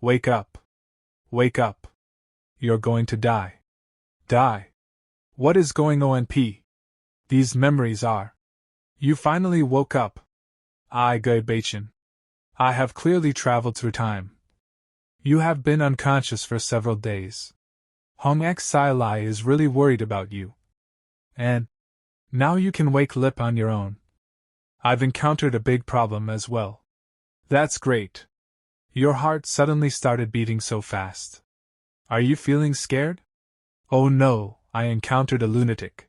Wake up. Wake up. You're going to die. Die. What is going on? These memories are. You finally woke up. I, Gai Bachin. I have clearly traveled through time. You have been unconscious for several days. Hong Xili is really worried about you. And now you can wake up on your own. I've encountered a big problem as well. That's great. Your heart suddenly started beating so fast. Are you feeling scared? Oh no, I encountered a lunatic.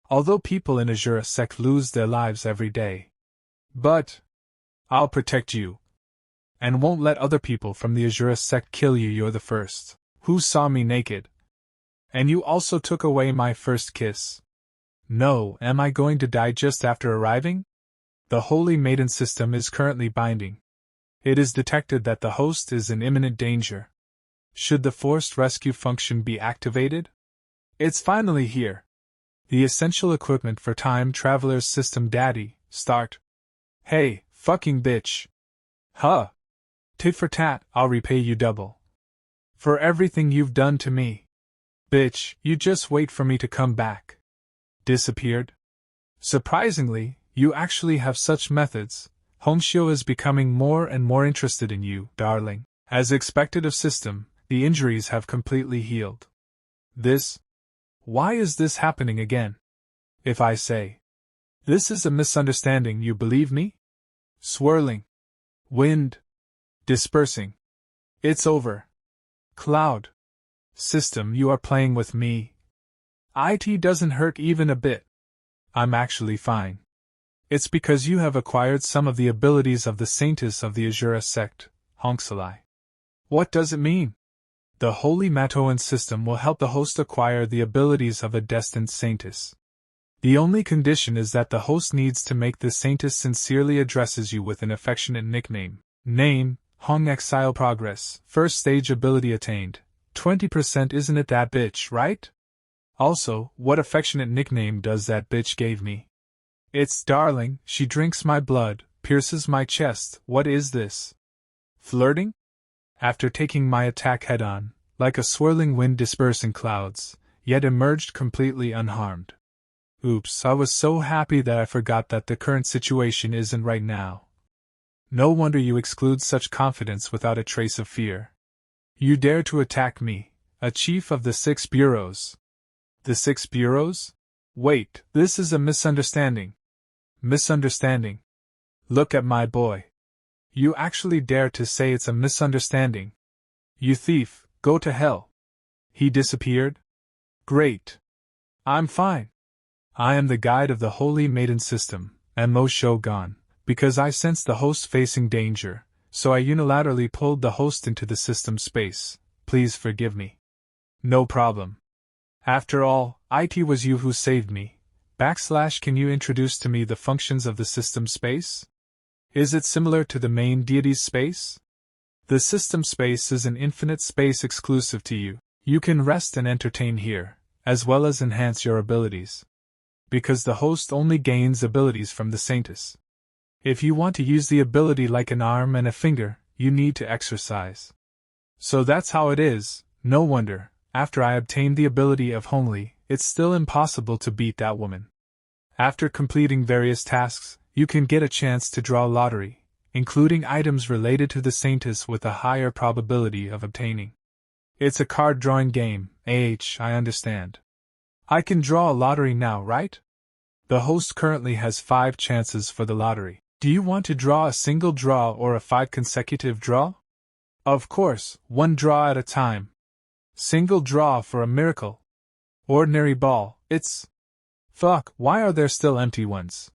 Although people in Asura Sect lose their lives every day. But I'll protect you. And won't let other people from the Asura Sect kill you. You're the first who saw me naked. And you also took away my first kiss. No, am I going to die just after arriving? The Holy Maiden System is currently binding. It is detected that the host is in imminent danger. Should the forced rescue function be activated? It's finally here. The essential equipment for time traveler's system. Daddy, start. Hey, fucking bitch. Huh. Tit for tat, I'll repay you double. For everything you've done to me. Bitch, you just wait for me to come back. Disappeared? Surprisingly, you actually have such methods. Hong Xili is becoming more and more interested in you, darling. As expected of system, the injuries have completely healed. Why is this happening again? If I say, this is a misunderstanding, you believe me? Swirling. Wind. Dispersing. It's over. Cloud. System, you are playing with me. It doesn't hurt even a bit. I'm actually fine. It's because you have acquired some of the abilities of the Saintess of the Asura Sect, Hong Xili. What does it mean? The Holy Maiden System will help the host acquire the abilities of a destined Saintess. The only condition is that the host needs to make the Saintess sincerely addresses you with an affectionate nickname. Name, Hong Xili. Progress, first stage ability attained. 20%. Isn't it that bitch, right? Also, what affectionate nickname does that bitch gave me? It's darling, she drinks my blood, pierces my chest. What is this? Flirting? After taking my attack head-on, like a swirling wind dispersing clouds, yet emerged completely unharmed. Oops, I was so happy that I forgot that the current situation isn't right now. No wonder you exclude such confidence without a trace of fear. You dare to attack me, a chief of the 6 bureaus. The 6 bureaus? Wait, this is a misunderstanding. Misunderstanding? Look at my boy. You actually dare to say it's a misunderstanding. You thief, go to hell. He disappeared? Great. I'm fine. I am the guide of the Holy Maiden System, Mo Shogun, because I sensed the host facing danger, so I unilaterally pulled the host into the system space. Please forgive me. No problem. After all, it was you who saved me. Can you introduce to me the functions of the system space? Is it similar to the main deity's space? The system space is an infinite space exclusive to you. You can rest and entertain here, as well as enhance your abilities. Because the host only gains abilities from the Saintess. If you want to use the ability like an arm and a finger, you need to exercise. So that's how it is. No wonder, after I obtained the ability of Hong Xili, it's still impossible to beat that woman. After completing various tasks, you can get a chance to draw a lottery, including items related to the Saintess with a higher probability of obtaining. It's a card-drawing game, I understand. I can draw a lottery now, right? The host currently has 5 chances for the lottery. Do you want to draw a single draw or a 5 consecutive draw? Of course, 1 draw at a time. Single draw for a miracle. Ordinary ball, it's... Fuck, why are there still empty ones?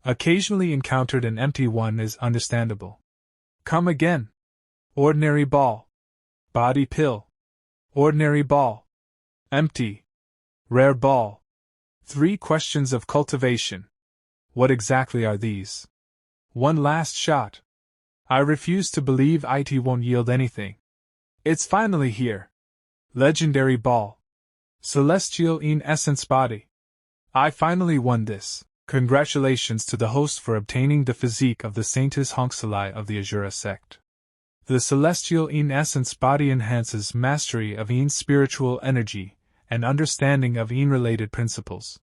Occasionally encountered an empty one is understandable. Come again. Ordinary ball. Body pill. Ordinary ball. Empty. Rare ball. 3 questions of cultivation. What exactly are these? 1 last shot. I refuse to believe it won't yield anything. It's finally here. Legendary ball. Celestial in essence body. I finally won this. Congratulations to the host for obtaining the physique of the Saintess Hong Xili of the Asura Sect. The celestial in essence body enhances mastery of in spiritual energy and understanding of in related principles.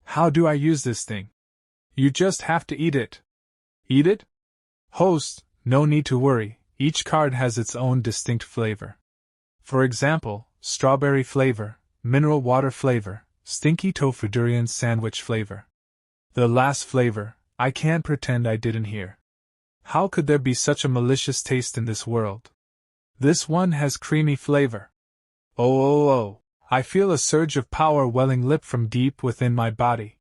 How do I use this thing? You just have to eat it. Eat it? Host, no need to worry, each card has its own distinct flavor. For example, strawberry flavor, mineral water flavor, stinky tofu durian sandwich flavor. The last flavor, I can't pretend I didn't hear. How could there be such a malicious taste in this world? This one has creamy flavor. Oh, I feel a surge of power welling lip from deep within my body.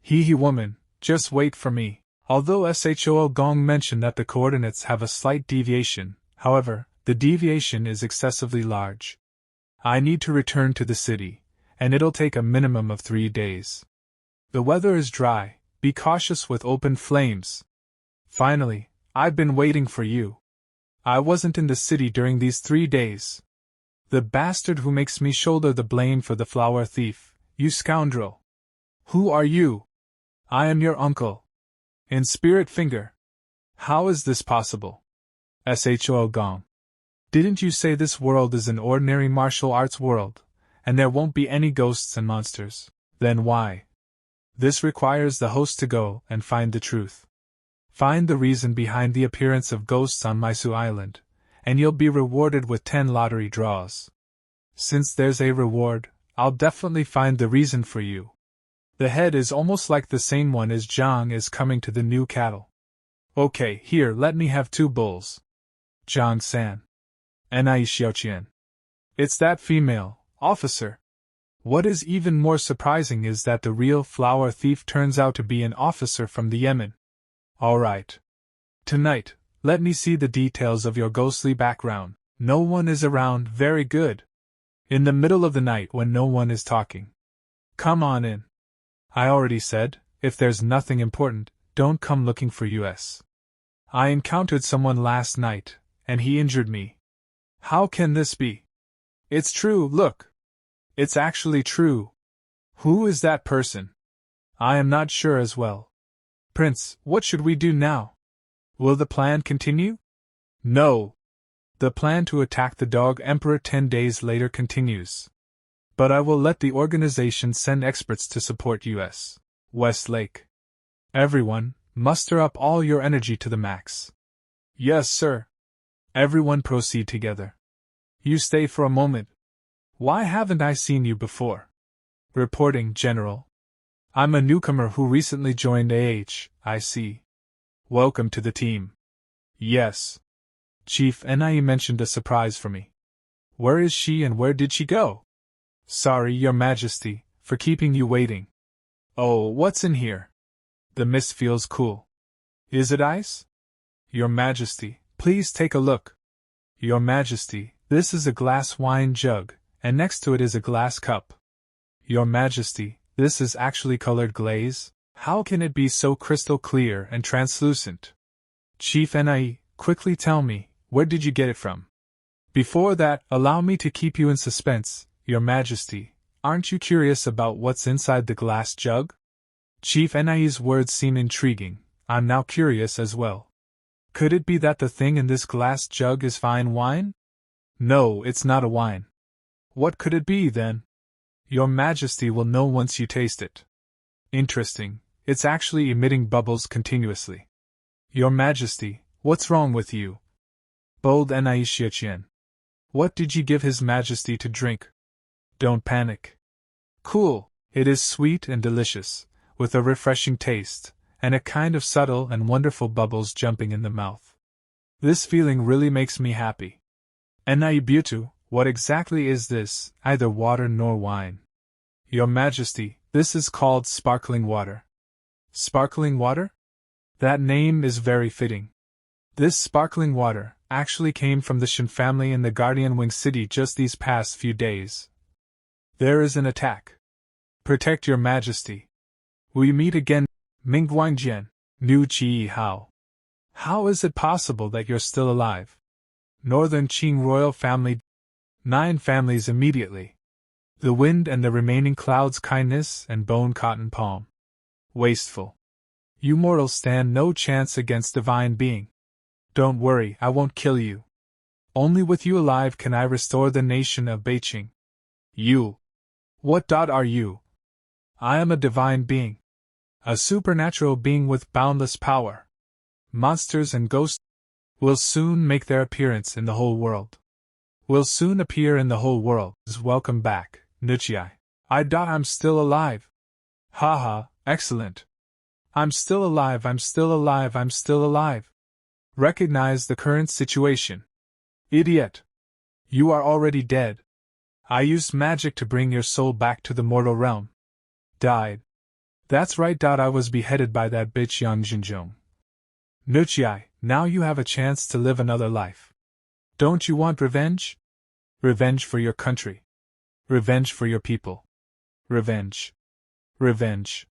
Hee woman, just wait for me. Although Shou Gong mentioned that the coordinates have a slight deviation, however, the deviation is excessively large. I need to return to the city, and it'll take a minimum of 3 days. The weather is dry, be cautious with open flames. Finally, I've been waiting for you. I wasn't in the city during these 3 days. The bastard who makes me shoulder the blame for the flower thief, you scoundrel. Who are you? I am your uncle. In spirit finger. How is this possible? Shou Gong. Didn't you say this world is an ordinary martial arts world, and there won't be any ghosts and monsters? Then why? This requires the host to go and find the truth. Find the reason behind the appearance of ghosts on Maisu Island, and you'll be rewarded with 10 lottery draws. Since there's a reward, I'll definitely find the reason for you. The head is almost like the same one as Zhang is coming to the new cattle. Okay, here, let me have 2 bulls. Zhang-san. Nai Xiaoqian. It's that female, officer. What is even more surprising is that the real flower thief turns out to be an officer from the Yemen. Alright. Tonight, let me see the details of your ghostly background. No one is around, very good. In the middle of the night when no one is talking. Come on in. I already said, if there's nothing important, don't come looking for us. I encountered someone last night, and he injured me. How can this be? It's true, look. It's actually true. Who is that person? I am not sure as well. Prince, what should we do now? Will the plan continue? No. The plan to attack the Dog Emperor 10 days later continues. But I will let the organization send experts to support us. Westlake. Everyone, muster up all your energy to the max. Yes, sir. Everyone proceed together. You stay for a moment. Why haven't I seen you before? Reporting, General. I'm a newcomer who recently joined I see. Welcome to the team. Yes. Chief Nie mentioned a surprise for me. Where is she and where did she go? Sorry, Your Majesty, for keeping you waiting. Oh, what's in here? The mist feels cool. Is it ice? Your Majesty, please take a look. Your Majesty, this is a glass wine jug, and next to it is a glass cup. Your Majesty, this is actually colored glaze. How can it be so crystal clear and translucent? Chief Nie, quickly tell me, where did you get it from? Before that, allow me to keep you in suspense. Your Majesty, aren't you curious about what's inside the glass jug? Chief Nie's words seem intriguing. I'm now curious as well. Could it be that the thing in this glass jug is fine wine? No, it's not a wine. What could it be then? Your Majesty will know once you taste it. Interesting, it's actually emitting bubbles continuously. Your Majesty, what's wrong with you? Bold Nie Xiaoqian. What did you give His Majesty to drink? Don't panic. Cool, it is sweet and delicious, with a refreshing taste, and a kind of subtle and wonderful bubbles jumping in the mouth. This feeling really makes me happy. Nie Butu, what exactly is this, either water nor wine? Your Majesty, this is called sparkling water. Sparkling water? That name is very fitting. This sparkling water actually came from the Shen family in the Guardian Wing City just these past few days. There is an attack. Protect Your Majesty. We meet again, Mingguangjian, Nu Qi Hao. How is it possible that you're still alive? Northern Qing royal family. 9 families immediately. The wind and the remaining clouds kindness and bone cotton palm. Wasteful. You mortals stand no chance against divine being. Don't worry, I won't kill you. Only with you alive can I restore the nation of Beijing. You. What are you? I am a divine being. A supernatural being with boundless power. Monsters and ghosts will soon make their appearance in the whole world. Will soon appear in the whole world. Welcome back, Nuchiai. I'm still alive. Haha, excellent. I'm still alive, I'm still alive, I'm still alive. Recognize the current situation. Idiot. You are already dead. I used magic to bring your soul back to the mortal realm. Died. That's right. I was beheaded by that bitch Yang Jinjong. Nuchiai, now you have a chance to live another life. Don't you want revenge? Revenge for your country. Revenge for your people. Revenge. Revenge.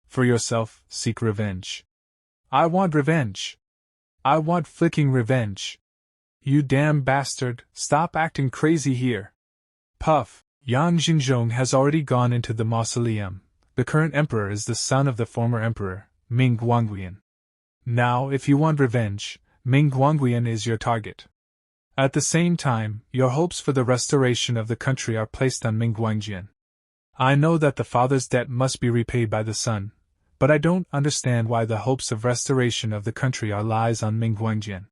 For yourself, seek revenge. I want revenge. I want flicking revenge. You damn bastard, stop acting crazy here. Puff, Yang Jinzhong has already gone into the mausoleum. The current emperor is the son of the former emperor, Ming Guangguian. Now, if you want revenge, Ming Guangguian is your target. At the same time, your hopes for the restoration of the country are placed on Ming Guangjian. I know that the father's debt must be repaid by the son, but I don't understand why the hopes of restoration of the country are lies on Ming Guangjian.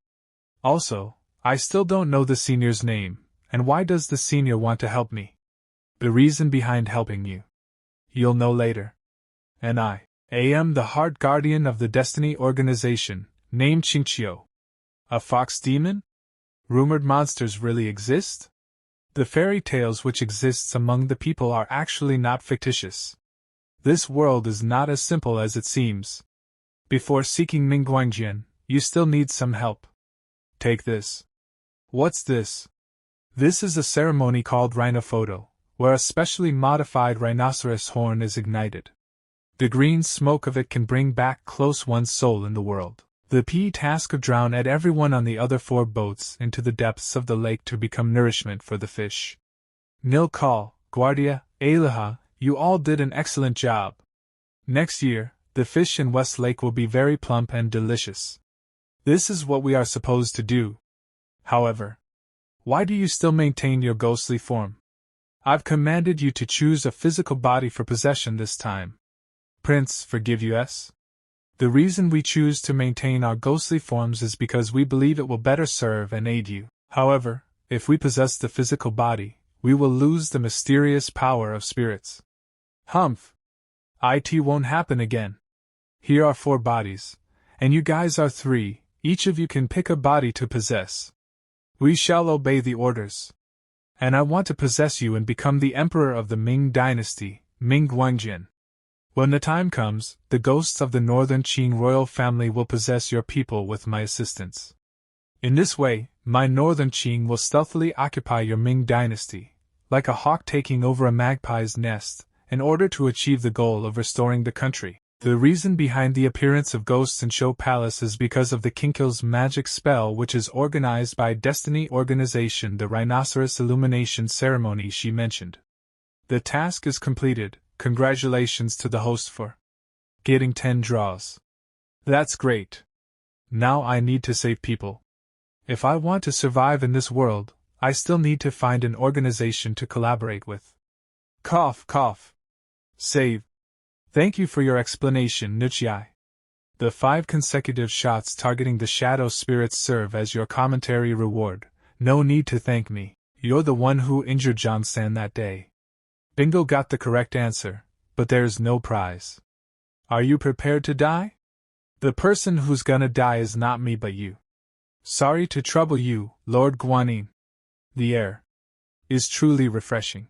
Also, I still don't know the senior's name, and why does the senior want to help me? The reason behind helping you. You'll know later. And I am the heart guardian of the Destiny organization, named Qingqiu. A fox demon? Rumored monsters really exist? The fairy tales which exists among the people are actually not fictitious. This world is not as simple as it seems. Before seeking Ming Guangjian, you still need some help. Take this. What's this? This is a ceremony called rhinophoto, where a specially modified rhinoceros horn is ignited. The green smoke of it can bring back close one's soul in the world. The task of drown everyone on the other 4 boats into the depths of the lake to become nourishment for the fish. Nilkal, Guardia, Aliha, you all did an excellent job. Next year, the fish in West Lake will be very plump and delicious. This is what we are supposed to do. However, why do you still maintain your ghostly form? I've commanded you to choose a physical body for possession this time. Prince, forgive us? The reason we choose to maintain our ghostly forms is because we believe it will better serve and aid you. However, if we possess the physical body, we will lose the mysterious power of spirits. Humph! It won't happen again. Here are 4 bodies, and you guys are 3, each of you can pick a body to possess. We shall obey the orders. And I want to possess you and become the emperor of the Ming dynasty, Ming Guangjian. When the time comes, the ghosts of the northern Qing royal family will possess your people with my assistance. In this way, my northern Qing will stealthily occupy your Ming dynasty, like a hawk taking over a magpie's nest, in order to achieve the goal of restoring the country. The reason behind the appearance of ghosts in Shou Palace is because of the Kinkil's magic spell, which is organized by Destiny Organization, the Rhinoceros Illumination Ceremony she mentioned. The task is completed. Congratulations to the host for getting 10 draws. That's great. Now I need to save people. If I want to survive in this world, I still need to find an organization to collaborate with. Cough, cough. Save. Thank you for your explanation, Nuchiai. The 5 consecutive shots targeting the shadow spirits serve as your commentary reward. No need to thank me. You're the one who injured John-san that day. Bingo got the correct answer, but there's no prize. Are you prepared to die? The person who's gonna die is not me but you. Sorry to trouble you, Lord Guanyin. The air is truly refreshing.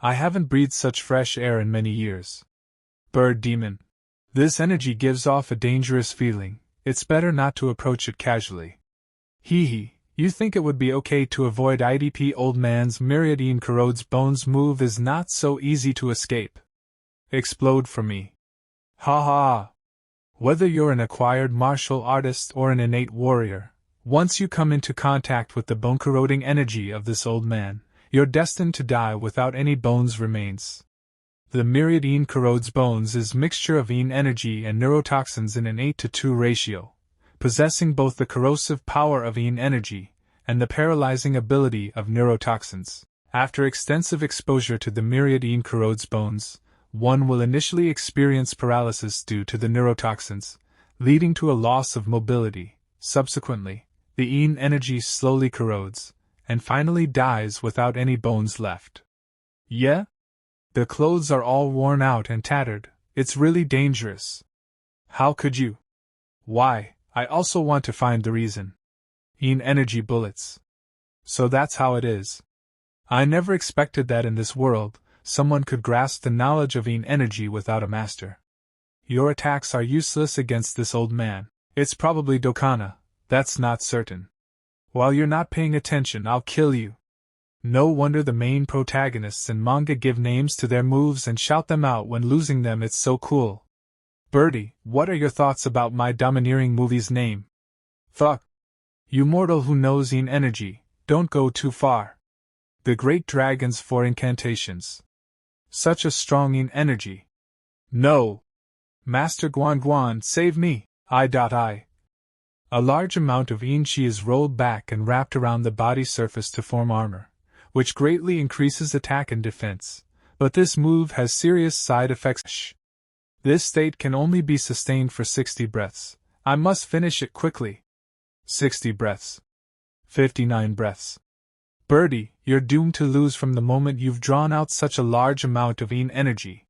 I haven't breathed such fresh air in many years. Bird demon. This energy gives off a dangerous feeling. It's better not to approach it casually. Hee hee. You think it would be okay to avoid IDP old man's myriadine corrodes bones move is not so easy to escape. Explode for me. Ha ha. Whether you're an acquired martial artist or an innate warrior, once you come into contact with the bone-corroding energy of this old man, you're destined to die without any bones remains. The myriadine corrodes bones is mixture of yin energy and neurotoxins in an 8:2 ratio, possessing both the corrosive power of yin energy and the paralyzing ability of neurotoxins. After extensive exposure to the myriad Yin corrodes bones, one will initially experience paralysis due to the neurotoxins, leading to a loss of mobility. Subsequently, the Yin energy slowly corrodes, and finally dies without any bones left. Yeah? The clothes are all worn out and tattered. It's really dangerous. How could you? Why, I also want to find the reason. Yin energy bullets. So that's how it is. I never expected that in this world, someone could grasp the knowledge of Yin energy without a master. Your attacks are useless against this old man. It's probably Dokana, that's not certain. While you're not paying attention, I'll kill you. No wonder the main protagonists in manga give names to their moves and shout them out when losing them, it's so cool. Birdie, what are your thoughts about my domineering movie's name? Fuck. You mortal who knows Yin energy, don't go too far. The great dragons for incantations. Such a strong Yin energy. No. Master Guan Guan, save me, I. A large amount of Yin Qi is rolled back and wrapped around the body surface to form armor, which greatly increases attack and defense, but this move has serious side effects. This state can only be sustained for 60 breaths. I must finish it quickly. 60 breaths. 59 breaths. Birdie, you're doomed to lose from the moment you've drawn out such a large amount of Yin energy.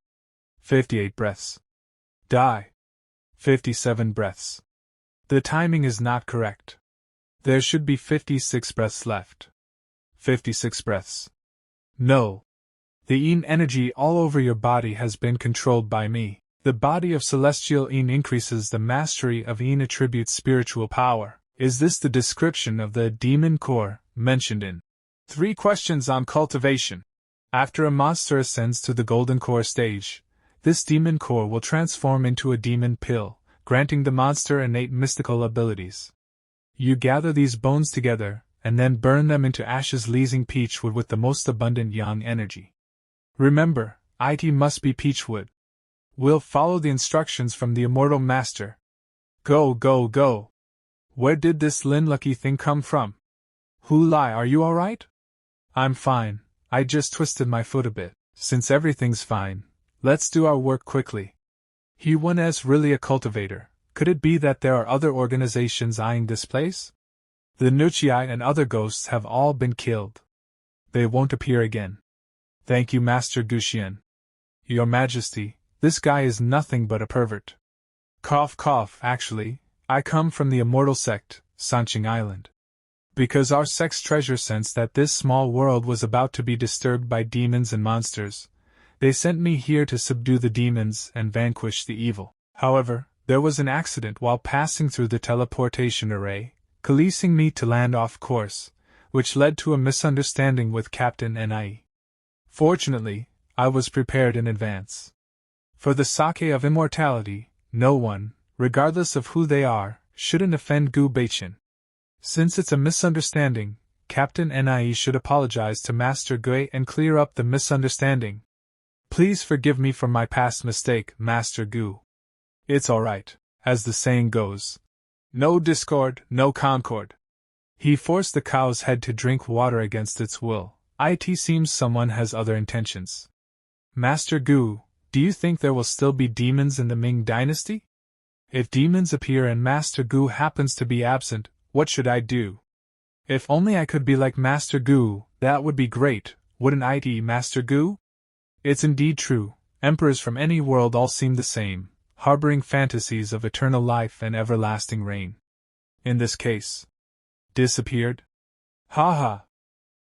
58 breaths. Die. 57 breaths. The timing is not correct. There should be 56 breaths left. 56 breaths. No. The Yin energy all over your body has been controlled by me. The body of celestial Yin increases the mastery of Yin attributes spiritual power. Is this the description of the demon core mentioned in 3 Questions on Cultivation? After a monster ascends to the golden core stage, this demon core will transform into a demon pill, granting the monster innate mystical abilities. You gather these bones together, and then burn them into ashes, leaving peachwood with the most abundant yang energy. Remember, it must be peachwood. We'll follow the instructions from the immortal master. Go, go, go! Where did this Lin-lucky thing come from? Hulai, are you alright? I'm fine, I just twisted my foot a bit. Since everything's fine, let's do our work quickly. He was really a cultivator. Could it be that there are other organizations eyeing this place? The Nuchiai and other ghosts have all been killed. They won't appear again. Thank you, Master Guxian. Your Majesty, this guy is nothing but a pervert. Cough cough, actually, I come from the Immortal Sect, Sanqing Island. Because our sect's treasure sensed that this small world was about to be disturbed by demons and monsters, they sent me here to subdue the demons and vanquish the evil. However, there was an accident while passing through the teleportation array, causing me to land off course, which led to a misunderstanding with Captain Ni. Fortunately, I was prepared in advance. For the sake of immortality, no one, regardless of who they are, shouldn't offend Gu Beichin. Since it's a misunderstanding, Captain Ni should apologize to Master Gui and clear up the misunderstanding. Please forgive me for my past mistake, Master Gu. It's alright, as the saying goes. No discord, no concord. He forced the cow's head to drink water against its will. It seems someone has other intentions. Master Gu, do you think there will still be demons in the Ming dynasty? If demons appear and Master Gu happens to be absent, what should I do? If only I could be like Master Gu, that would be great, wouldn't it, Master Gu? It's indeed true, emperors from any world all seem the same, harboring fantasies of eternal life and everlasting reign. In this case, disappeared? Ha ha!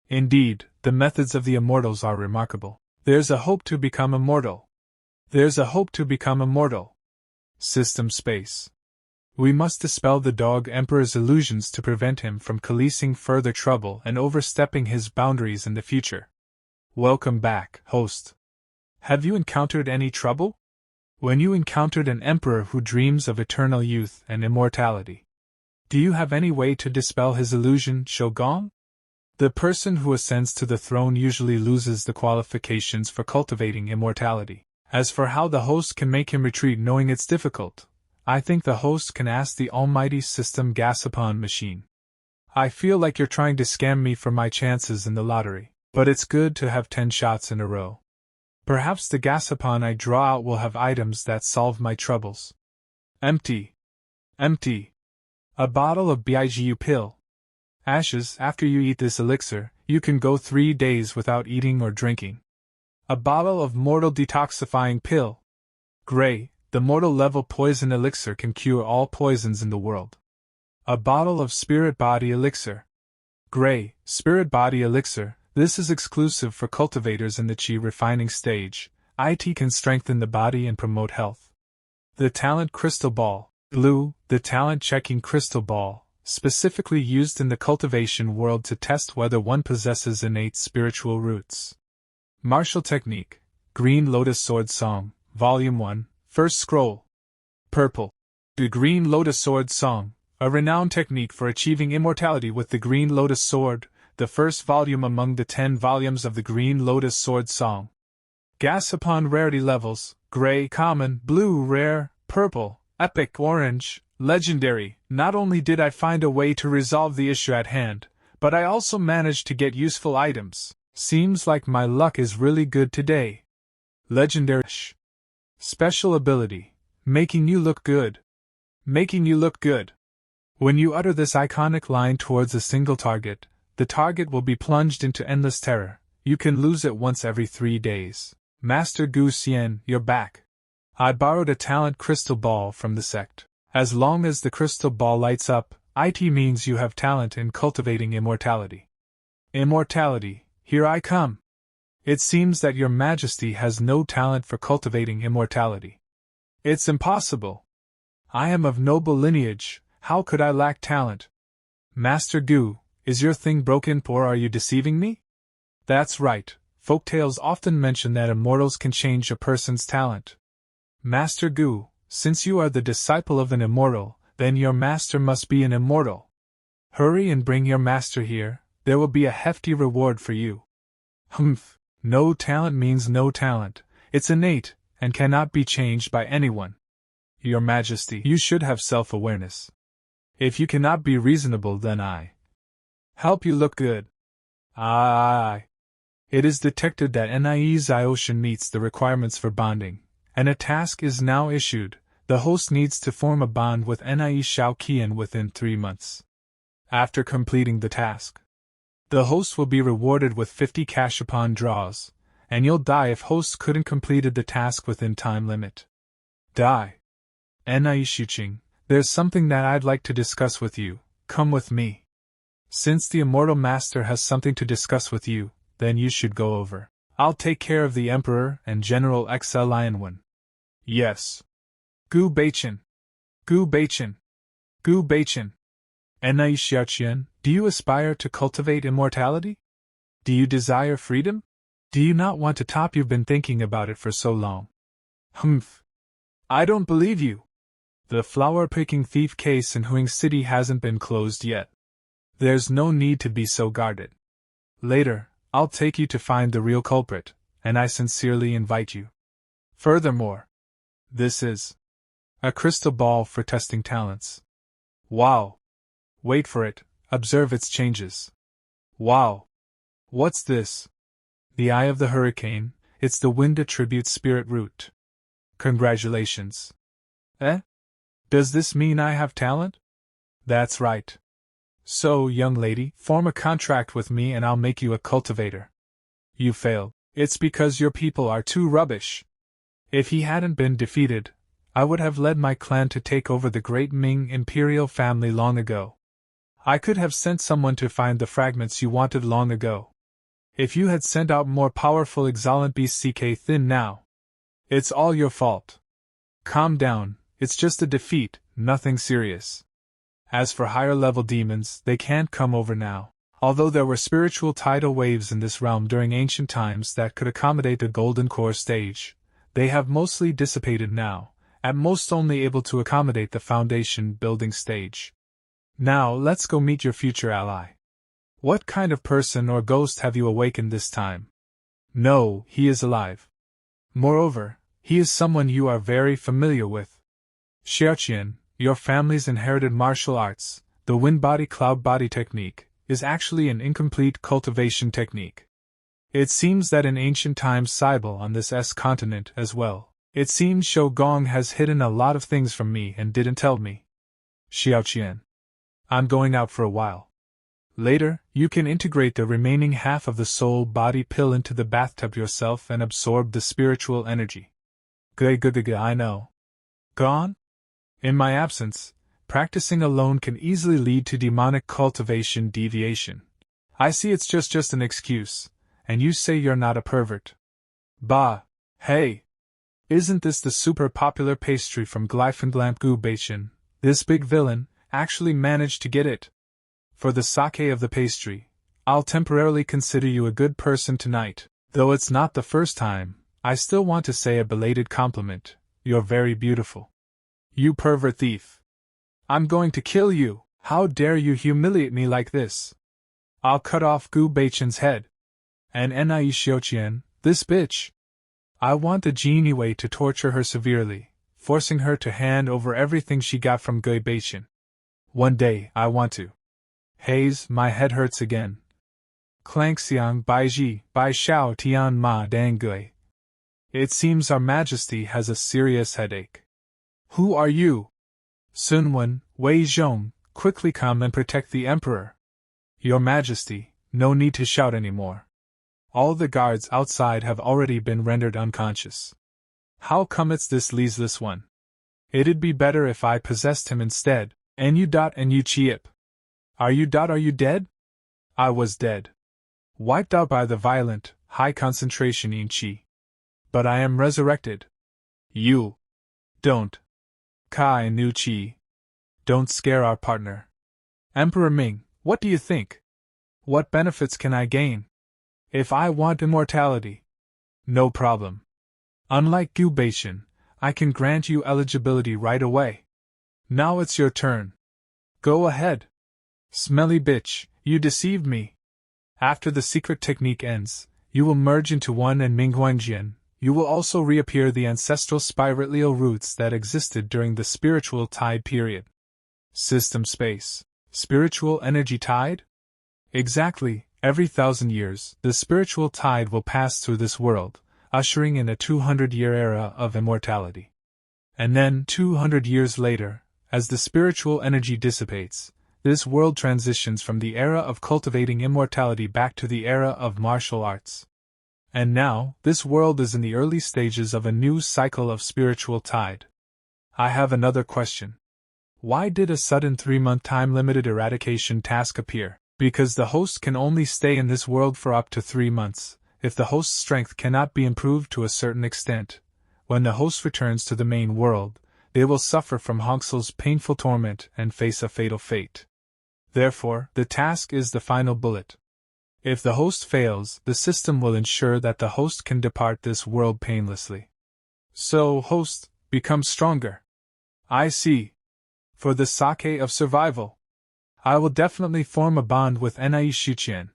Indeed, the methods of the immortals are remarkable. There's a hope to become immortal. There's a hope to become immortal. System space. We must dispel the Dog Emperor's illusions to prevent him from causing further trouble and overstepping his boundaries in the future. Welcome back, host. Have you encountered any trouble? When you encountered an emperor who dreams of eternal youth and immortality, do you have any way to dispel his illusion, Shogun? The person who ascends to the throne usually loses the qualifications for cultivating immortality. As for how the host can make him retreat knowing it's difficult, I think the host can ask the almighty system Gasapon machine. I feel like you're trying to scam me for my chances in the lottery, but it's good to have 10 shots in a row. Perhaps the gasapon I draw out will have items that solve my troubles. Empty. Empty. A bottle of Bigu pill. Ashes. After you eat this elixir, you can go 3 days without eating or drinking. A bottle of mortal detoxifying pill. Gray. The mortal level poison elixir can cure all poisons in the world. A bottle of spirit body elixir. Gray. Spirit body elixir. This is exclusive for cultivators in the chi refining stage. It can strengthen the body and promote health. The talent crystal ball. Blue. The talent checking crystal ball, specifically used in the cultivation world to test whether one possesses innate spiritual roots. Martial technique. Green Lotus Sword Song, Volume 1, First Scroll. Purple. The Green Lotus Sword Song, a renowned technique for achieving immortality with the Green Lotus Sword, the first volume among the 10 volumes of the Green Lotus Sword Song. Gasapon rarity levels: Gray, Common, Blue, Rare, Purple, Epic, Orange, Legendary. Not only did I find a way to resolve the issue at hand, but I also managed to get useful items. Seems like my luck is really good today. Legendary. Special ability: making you look good. Making you look good. When you utter this iconic line towards a single target, the target will be plunged into endless terror. You can lose it once every 3 days. Master Gu Xian, you're back. I borrowed a talent crystal ball from the sect. As long as the crystal ball lights up, it means you have talent in cultivating immortality. Immortality, here I come. It seems that your majesty has no talent for cultivating immortality. It's impossible. I am of noble lineage, how could I lack talent? Master Gu, is your thing broken or are you deceiving me? That's right, folktales often mention that immortals can change a person's talent. Master Gu, since you are the disciple of an immortal, then your master must be an immortal. Hurry and bring your master here, there will be a hefty reward for you. Humph, no talent means no talent, it's innate, and cannot be changed by anyone. Your Majesty, you should have self-awareness. If you cannot be reasonable, then I help you look good. Aye. It is detected that NIE's Ocean meets the requirements for bonding, and a task is now issued. The host needs to form a bond with Nie Shao Qian within 3 months. After completing the task, the host will be rewarded with 50 cash upon draws, and you'll die if host couldn't completed the task within time limit. Die. Nie Shuqing, there's something that I'd like to discuss with you. Come with me. Since the Immortal Master has something to discuss with you, then you should go over. I'll take care of the Emperor and General XL Lionwen. Yes. Gu Beichen. Gu Beichen. Gu Beichen. Nie Xiaoqian, do you aspire to cultivate immortality? Do you desire freedom? Do you not want to top? You've been thinking about it for so long. Humph. I don't believe you. The flower-picking thief case in Hong Xili hasn't been closed yet. There's no need to be so guarded. Later, I'll take you to find the real culprit, and I sincerely invite you. Furthermore, this is a crystal ball for testing talents. Wow. Wait for it, observe its changes. Wow. What's this? The Eye of the Hurricane, it's the wind attribute spirit root. Congratulations. Eh? Does this mean I have talent? That's right. So, young lady, form a contract with me and I'll make you a cultivator. You failed. It's because your people are too rubbish. If he hadn't been defeated, I would have led my clan to take over the great Ming imperial family long ago. I could have sent someone to find the fragments you wanted long ago. If you had sent out more powerful exhalant beasts CK thin now. It's all your fault. Calm down, it's just a defeat, nothing serious. As for higher-level demons, they can't come over now. Although there were spiritual tidal waves in this realm during ancient times that could accommodate the Golden Core stage, they have mostly dissipated now, at most only able to accommodate the foundation building stage. Now let's go meet your future ally. What kind of person or ghost have you awakened this time? No, he is alive. Moreover, he is someone you are very familiar with. Xiaoqian, your family's inherited martial arts, The wind body cloud body technique is actually an incomplete cultivation technique. It seems that in ancient times Cybele on this continent as well. It seems Shogong has hidden a lot of things from me and didn't tell me. Xiaoqian. I'm going out for a while. Later, you can integrate the remaining half of the soul body pill into the bathtub yourself and absorb the spiritual energy. I know. Gone? In my absence, practicing alone can easily lead to demonic cultivation deviation. I see it's just an excuse, and you say you're not a pervert. Bah, hey! Isn't this the super popular pastry from Glyphenglamp Gubation? This big villain actually managed to get it. For the sake of the pastry, I'll temporarily consider you a good person tonight. Though it's not the first time, I still want to say a belated compliment. You're very beautiful. You pervert thief. I'm going to kill you. How dare you humiliate me like this? I'll cut off Gu Beichen's head. And Enai Xiaoqian, this bitch. I want the genie way to torture her severely, forcing her to hand over everything she got from Gu Beichen. One day, I want to. Haze, my head hurts again. Klangxiang Bai Ji, Bai Xiao Tian Ma Dang Gui. It seems Our Majesty has a serious headache. Who are you? Sunwen, Wei Zhong, quickly come and protect the Emperor. Your Majesty, no need to shout anymore. All the guards outside have already been rendered unconscious. How come it's this leaseless one? It'd be better if I possessed him instead. And you cheap. Are you dead? I was dead. Wiped out by the violent, high concentration in qi. But I am resurrected. You. Don't. Kai Nu Qi. Don't scare our partner. Emperor Ming, what do you think? What benefits can I gain? If I want immortality. No problem. Unlike Gu Beichen, I can grant you eligibility right away. Now it's your turn. Go ahead. Smelly bitch, you deceived me. After the secret technique ends, you will merge into one and Minghuangjian. You will also reappear the ancestral spiritual roots that existed during the spiritual tide period. System space. Spiritual energy tide? Exactly, every 1,000 years, the spiritual tide will pass through this world, ushering in a 200-year era of immortality. And then, 200 years later, as the spiritual energy dissipates, this world transitions from the era of cultivating immortality back to the era of martial arts. And now, this world is in the early stages of a new cycle of spiritual tide. I have another question. Why did a sudden 3-month time-limited eradication task appear? Because the host can only stay in this world for up to 3 months, if the host's strength cannot be improved to a certain extent. When the host returns to the main world, they will suffer from Hong Xili's painful torment and face a fatal fate. Therefore, the task is the final bullet. If the host fails, the system will ensure that the host can depart this world painlessly. So, host, become stronger. I see. For the sake of survival, I will definitely form a bond with Enai Xiaoqian.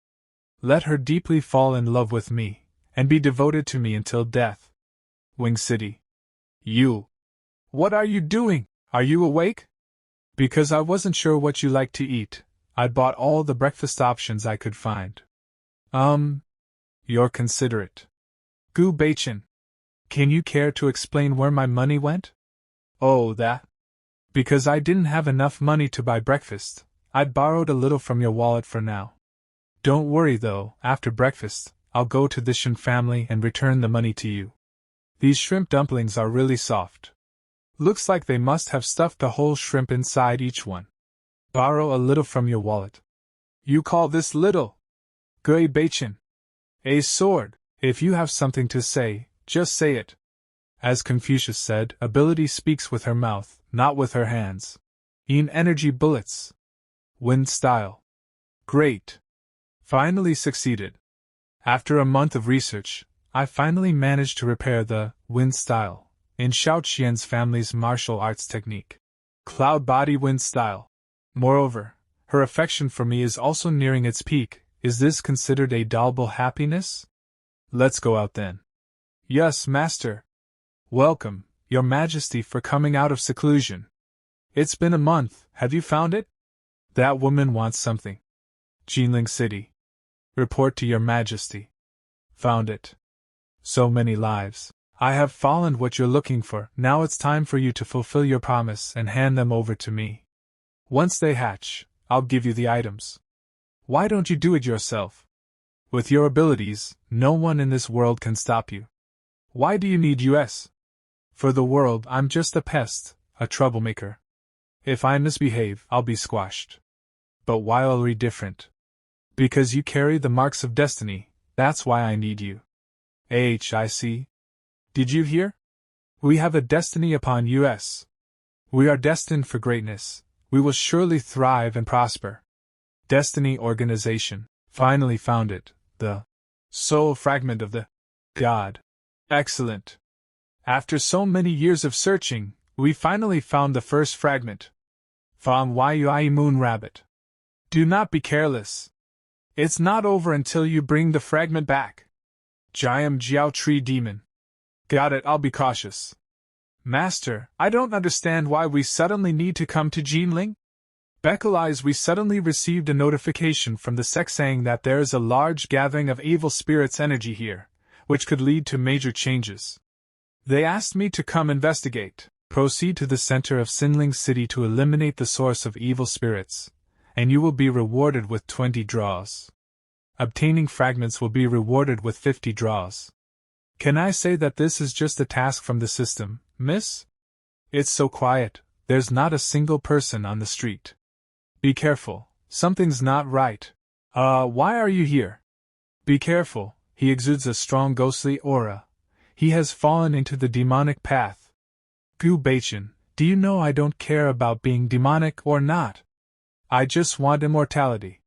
Let her deeply fall in love with me, and be devoted to me until death. Wing City. You. What are you doing? Are you awake? Because I wasn't sure what you like to eat, I bought all the breakfast options I could find. You're considerate. Gu Beichen. Can you care to explain where my money went? Oh, that? Because I didn't have enough money to buy breakfast, I'd borrowed a little from your wallet for now. Don't worry though, after breakfast, I'll go to the Shen family and return the money to you. These shrimp dumplings are really soft. Looks like they must have stuffed a whole shrimp inside each one. Borrow a little from your wallet. You call this little? Gui Beichen. A sword. If you have something to say, just say it. As Confucius said, ability speaks with her mouth, not with her hands. In energy bullets. Wind style. Great. Finally succeeded. After a month of research, I finally managed to repair the wind style in Xiaoqian's family's martial arts technique. Cloud body wind style. Moreover, her affection for me is also nearing its peak. Is this considered a double happiness? Let's go out then. Yes, master. Welcome, your majesty, for coming out of seclusion. It's been a month, have you found it? That woman wants something. Jinling City. Report to your majesty. Found it. So many lives. I have found what you're looking for. Now it's time for you to fulfill your promise and hand them over to me. Once they hatch, I'll give you the items. Why don't you do it yourself? With your abilities, no one in this world can stop you. Why do you need US? For the world, I'm just a pest, a troublemaker. If I misbehave, I'll be squashed. But why are we different? Because you carry the marks of destiny, that's why I need you. HIC. Did you hear? We have a destiny upon us. We are destined for greatness. We will surely thrive and prosper. Destiny Organization. Finally found it. The soul fragment of the God. Excellent. After so many years of searching, we finally found the first fragment. From Yui Moon Rabbit. Do not be careless. It's not over until you bring the fragment back. Jiam Jiao Tree Demon. Got it, I'll be cautious. Master, I don't understand why we suddenly need to come to Jinling. Bekalize, we suddenly received a notification from the sect saying that there is a large gathering of evil spirits' energy here, which could lead to major changes. They asked me to come investigate. Proceed to the center of Jinling City to eliminate the source of evil spirits, and you will be rewarded with 20 draws. Obtaining fragments will be rewarded with 50 draws. Can I say that this is just a task from the system, miss? It's so quiet, there's not a single person on the street. Be careful, something's not right. Why are you here? Be careful, he exudes a strong ghostly aura. He has fallen into the demonic path. Gu Baichen, do you know I don't care about being demonic or not? I just want immortality.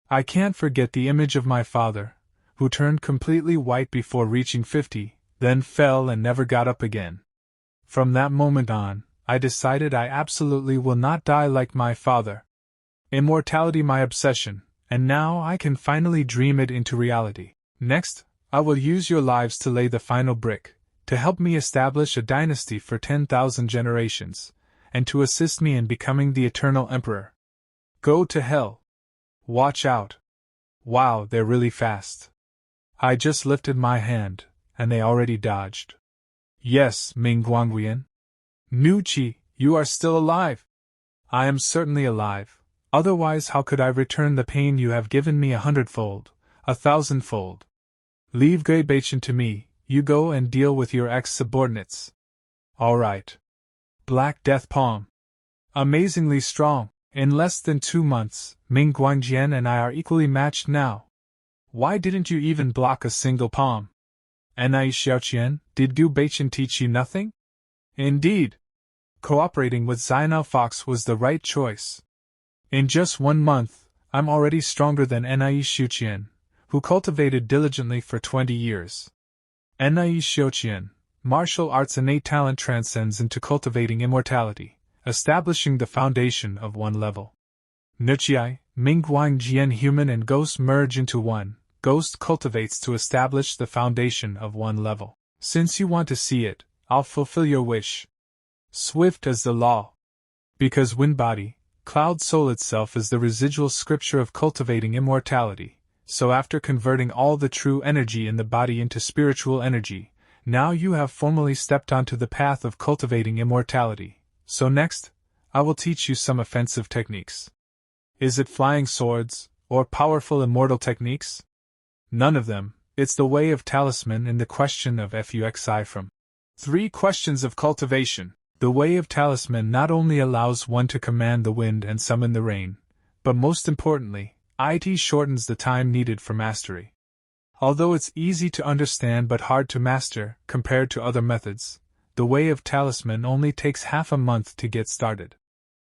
I can't forget the image of my father, who turned completely white before reaching 50, then fell and never got up again. From that moment on, I decided I absolutely will not die like my father. Immortality my obsession, and now I can finally dream it into reality. Next, I will use your lives to lay the final brick, to help me establish a dynasty for 10,000 generations, and to assist me in becoming the eternal emperor. Go to hell. Watch out. Wow, they're really fast. I just lifted my hand, and they already dodged. Yes, Ming Guangguian. Nu Qi, you are still alive. I am certainly alive, otherwise how could I return the pain you have given me 100-fold, 1,000-fold? Leave Gui Baichen to me, you go and deal with your ex-subordinates. All right. Black Death Palm. Amazingly strong. In less than 2 months, Ming Guangjian and I are equally matched now. Why didn't you even block a single palm? Anai Xiaoqian, did Gu Baichen teach you nothing? Indeed. Cooperating with Zainao Fox was the right choice. In just 1 month, I'm already stronger than Anai Xiaoqian, who cultivated diligently for 20 years. Anai Xiaoqian, martial arts innate talent transcends into cultivating immortality, establishing the foundation of one level. Nuqiai, Ming Guangjian human and ghost merge into one. Ghost cultivates to establish the foundation of one level. Since you want to see it, I'll fulfill your wish. Swift as the law. Because Wind Body, Cloud Soul itself is the residual scripture of cultivating immortality, so after converting all the true energy in the body into spiritual energy, now you have formally stepped onto the path of cultivating immortality. So next, I will teach you some offensive techniques. Is it flying swords, or powerful immortal techniques? None of them, it's the way of talisman and the question of FUXI from 3 questions of cultivation. The way of talisman not only allows one to command the wind and summon the rain, but most importantly, it shortens the time needed for mastery. Although it's easy to understand but hard to master compared to other methods, the way of talisman only takes half a month to get started.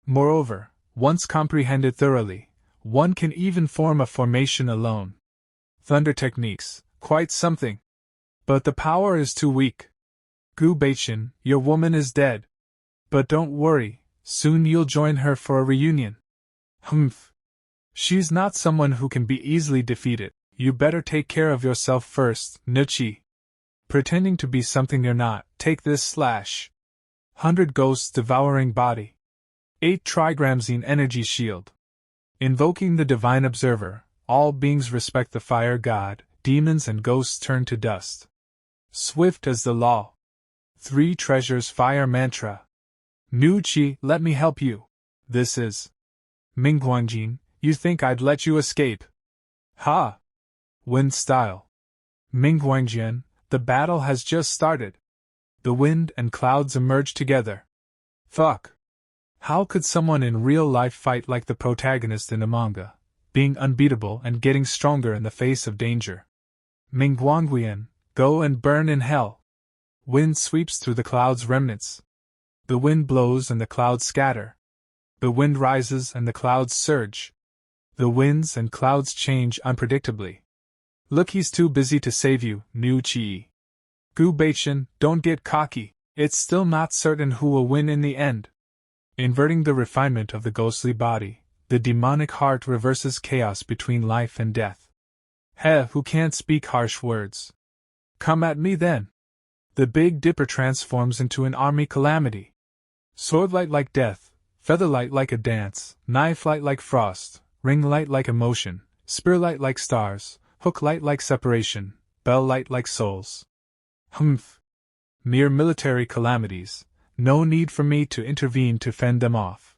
Moreover, once comprehended thoroughly, one can even form a formation alone. Thunder techniques, quite something. But the power is too weak. Gu Baichen, your woman is dead. But don't worry, soon you'll join her for a reunion. Humph. She's not someone who can be easily defeated. You better take care of yourself first, Nuchi. Pretending to be something you're not, take this / 100 ghosts devouring body. 8 trigramzine energy shield. Invoking the divine observer, all beings respect the fire god, demons and ghosts turn to dust. Swift as the law. 3 treasures fire mantra. Nu Qi, let me help you. This is Mingguangjin, you think I'd let you escape? Ha! Wind style. Mingguangjin, the battle has just started. The wind and clouds emerge together. Fuck. How could someone in real life fight like the protagonist in a manga, being unbeatable and getting stronger in the face of danger? Mingguanguian, go and burn in hell. Wind sweeps through the clouds' remnants. The wind blows and the clouds scatter. The wind rises and the clouds surge. The winds and clouds change unpredictably. Look, he's too busy to save you, Nu Qi. Gu Baichen, don't get cocky, it's still not certain who will win in the end. Inverting the refinement of the ghostly body, the demonic heart reverses chaos between life and death. He who can't speak harsh words. Come at me then. The Big Dipper transforms into an army calamity. Swordlight like death, featherlight like a dance, knife light like frost, ring light like emotion, spear light like stars, hook light like separation, bell light like souls. Humph. Mere military calamities, no need for me to intervene to fend them off.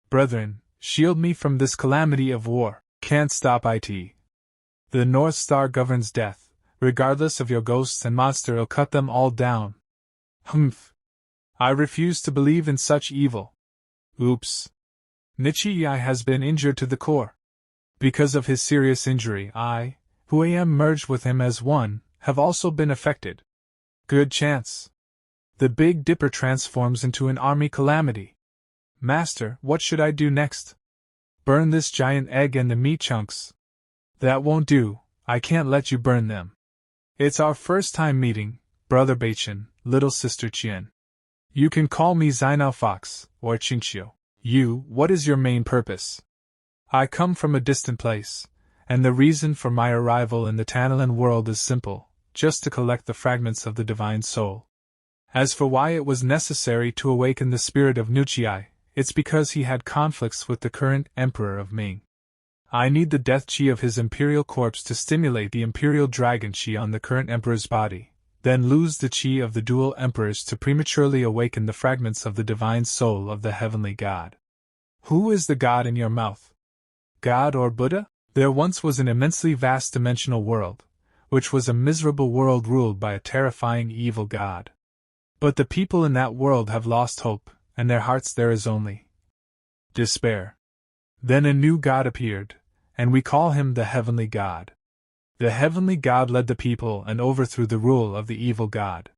Brethren, shield me from this calamity of war, can't stop it. The North Star governs death, regardless of your ghosts and monster, it'll cut them all down. Humph. I refuse to believe in such evil. Oops. Nichiyai has been injured to the core. Because of his serious injury, I, who am merged with him as one, have also been affected. Good chance. The Big Dipper transforms into an army calamity. Master, what should I do next? Burn this giant egg and the meat chunks. That won't do, I can't let you burn them. It's our first time meeting, Brother Baichen, little sister Qian. You can call me Zainao Fox, or Qingxiu. You, what is your main purpose? I come from a distant place, and the reason for my arrival in the Tanalan world is simple, just to collect the fragments of the divine soul. As for why it was necessary to awaken the spirit of Nuqiai, it's because he had conflicts with the current emperor of Ming. I need the death chi of his imperial corpse to stimulate the imperial dragon chi on the current emperor's body, then lose the chi of the dual emperors to prematurely awaken the fragments of the divine soul of the heavenly god. Who is the god in your mouth? God or Buddha? There once was an immensely vast dimensional world, which was a miserable world ruled by a terrifying evil god. But the people in that world have lost hope, and their hearts there is only despair. Then a new god appeared, and we call him the Heavenly God. The Heavenly God led the people and overthrew the rule of the evil god.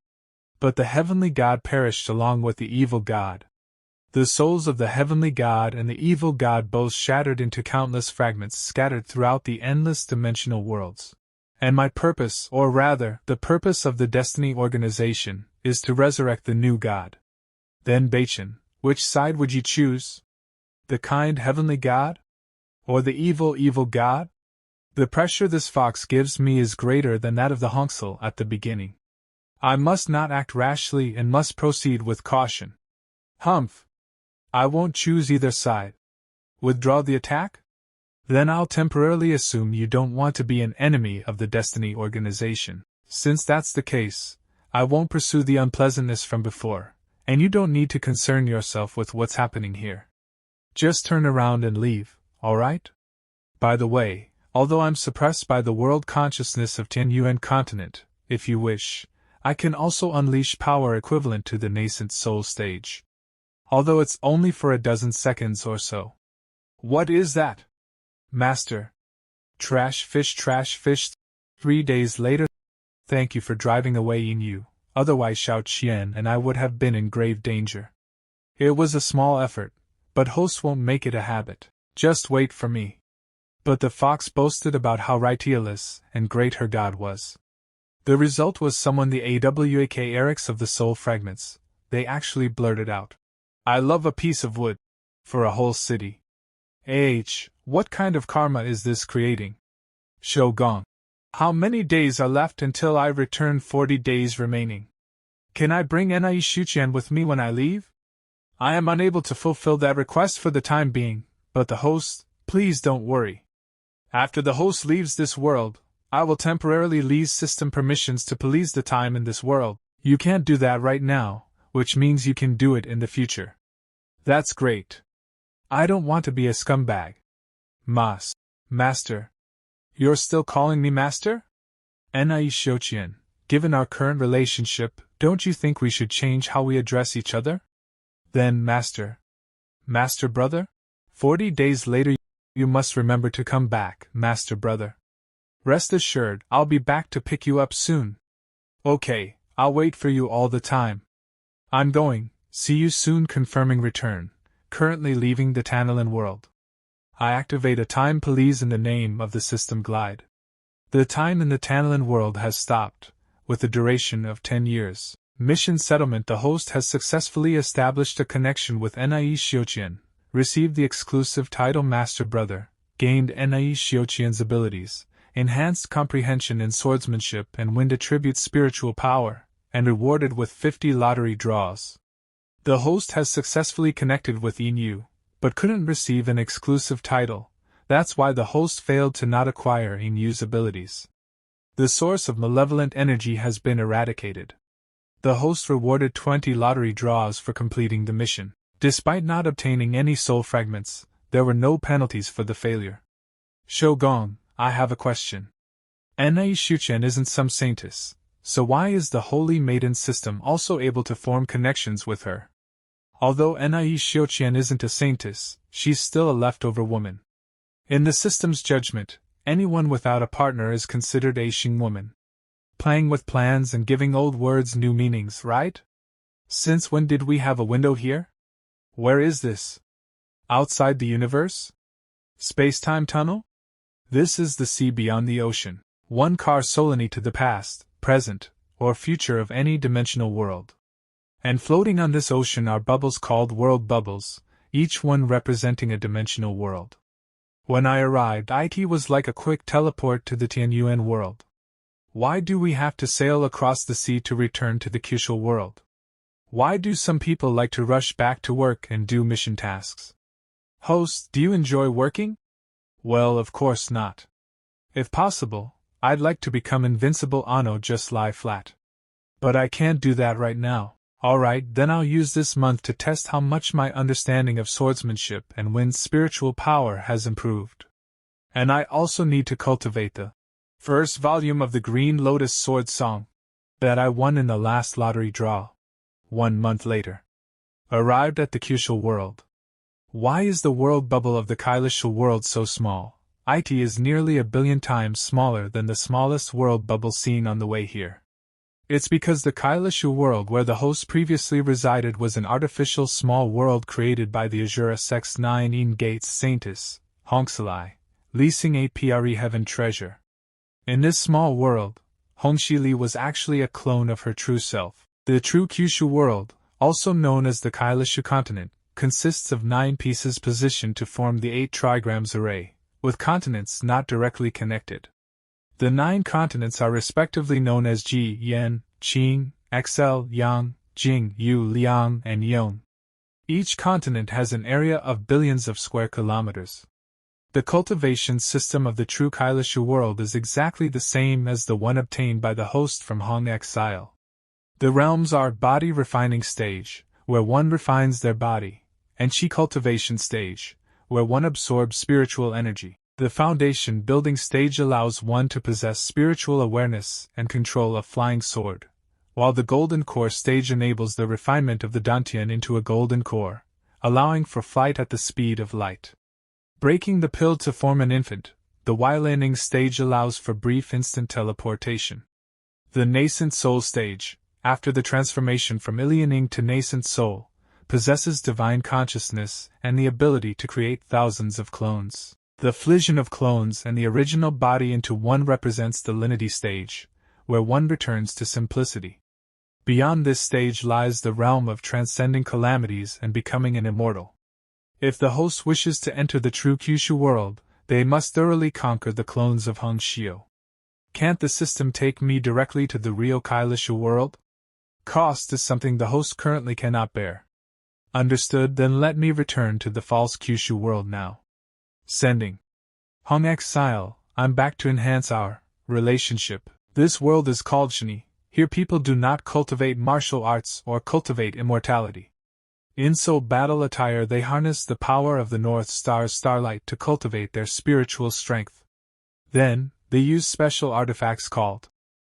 But the Heavenly God perished along with the evil god. The souls of the Heavenly God and the evil god both shattered into countless fragments scattered throughout the endless dimensional worlds. And my purpose, or rather, the purpose of the Destiny Organization, is to resurrect the new god. Then Baichen, which side would you choose? The kind Heavenly God? Or the evil God? The pressure this fox gives me is greater than that of the Hong Xili at the beginning. I must not act rashly and must proceed with caution. Humph! I won't choose either side. Withdraw the attack? Then I'll temporarily assume you don't want to be an enemy of the Destiny Organization. Since that's the case, I won't pursue the unpleasantness from before, and you don't need to concern yourself with what's happening here. Just turn around and leave, alright? By the way, although I'm suppressed by the world consciousness of Tianyuan continent, if you wish, I can also unleash power equivalent to the nascent soul stage. Although it's only for a dozen seconds or so. What is that? Master. Trash fish. 3 days later. Thank you for driving away Yingyu, otherwise Xiao Qian and I would have been in grave danger. It was a small effort, but hosts won't make it a habit. Just wait for me. But the fox boasted about how righteous and great her god was. The result was someone the awak Erics of the soul fragments. They actually blurted out. I love a piece of wood. For a whole city. What kind of karma is this creating? Shogun. How many days are left until I return? 40 days remaining. Can I bring Enai Shuqian with me when I leave? I am unable to fulfill that request for the time being, but the host, Please don't worry. After the host leaves this world, I will temporarily lease system permissions to police the time in this world. You can't do that right now, which means you can do it in the future. That's great. I don't want to be a scumbag. Master. You're still calling me master? Nai Shouchen, given our current relationship, don't you think we should change how we address each other? Then master. Master brother? 40 days later you must remember to come back, master brother. Rest assured, I'll be back to pick you up soon. Okay, I'll wait for you all the time. I'm going, see you soon confirming return, currently leaving the Tanin world. I activate a time police in the name of the system glide. The time in the Tanin world has stopped, with a duration of 10 years. Mission settlement. The host has successfully established a connection with Nai Shouchen, received the exclusive title Master Brother, gained Nai Shouchen's abilities, enhanced comprehension in swordsmanship and wind attributes spiritual power, and rewarded with 50 lottery draws. The host has successfully connected with Inu, but couldn't receive an exclusive title. That's why the host failed to not acquire Inu's abilities. The source of malevolent energy has been eradicated. The host rewarded 20 lottery draws for completing the mission. Despite not obtaining any soul fragments, there were no penalties for the failure. Shogun, I have a question. Nai Shouchen isn't some Saintess, so why is the Holy Maiden System also able to form connections with her? Although Nai Shouchen isn't a Saintess, she's still a leftover woman. In the system's judgment, anyone without a partner is considered a Xing woman. Playing with plans and giving old words new meanings, right? Since when did we have a window here? Where is this? Outside the universe? Space-time tunnel? This is the sea beyond the ocean. One car solely to the past, present, or future of any dimensional world. And floating on this ocean are bubbles called world bubbles, each one representing a dimensional world. When I arrived, it was like a quick teleport to the Tianyuan world. Why do we have to sail across the sea to return to the Kyushu world? Why do some people like to rush back to work and do mission tasks? Host, do you enjoy working? Well, of course not. If possible, I'd like to become invincible Anno, just lie flat. But I can't do that right now. Alright, then I'll use this month to test how much my understanding of swordsmanship and wind's spiritual power has improved. And I also need to cultivate the first volume of the Green Lotus Sword Song that I won in the last lottery draw. 1 month later. Arrived at the Kyushu world. Why is the world bubble of the Kailashu world so small? It is nearly 1 billion times smaller than the smallest world bubble seen on the way here. It's because the Kailashu world where the host previously resided was an artificial small world created by the Asura Sect's 9 gates Saintess, Hong Xili, leasing a pre heaven treasure. In this small world, Hong Xili was actually a clone of her true self. The true Kyushu world, also known as the Kailashu continent, consists of 9 pieces positioned to form the 8 trigrams array, with continents not directly connected. The 9 continents are respectively known as Ji, Yen, Qing, XL, Yang, Jing, Yu, Liang, and Yon. Each continent has an area of billions of square kilometers. The cultivation system of the true Kailashu world is exactly the same as the one obtained by the host from Hong Xili. The realms are body refining stage, where one refines their body, and Qi cultivation stage, where one absorbs spiritual energy. The foundation building stage allows one to possess spiritual awareness and control a flying sword, while the golden core stage enables the refinement of the dantian into a golden core, allowing for flight at the speed of light. Breaking the pill to form an infant, the Wailening stage allows for brief instant teleportation. The nascent soul stage, after the transformation from Ilianing to nascent soul, possesses divine consciousness and the ability to create thousands of clones. The fusion of clones and the original body into one represents the Linity stage, where one returns to simplicity. Beyond this stage lies the realm of transcending calamities and becoming an immortal. If the host wishes to enter the true Kyushu world, they must thoroughly conquer the clones of Hong Xili. Can't the system take me directly to the real Kailashu world? Cost is something the host currently cannot bear. Understood, then let me return to the false Kyushu world now. Sending. Hong Xili, I'm back to enhance our relationship. This world is called Shenyi. Here people do not cultivate martial arts or cultivate immortality. In soul battle attire they harness the power of the North Star's starlight to cultivate their spiritual strength. Then, they use special artifacts called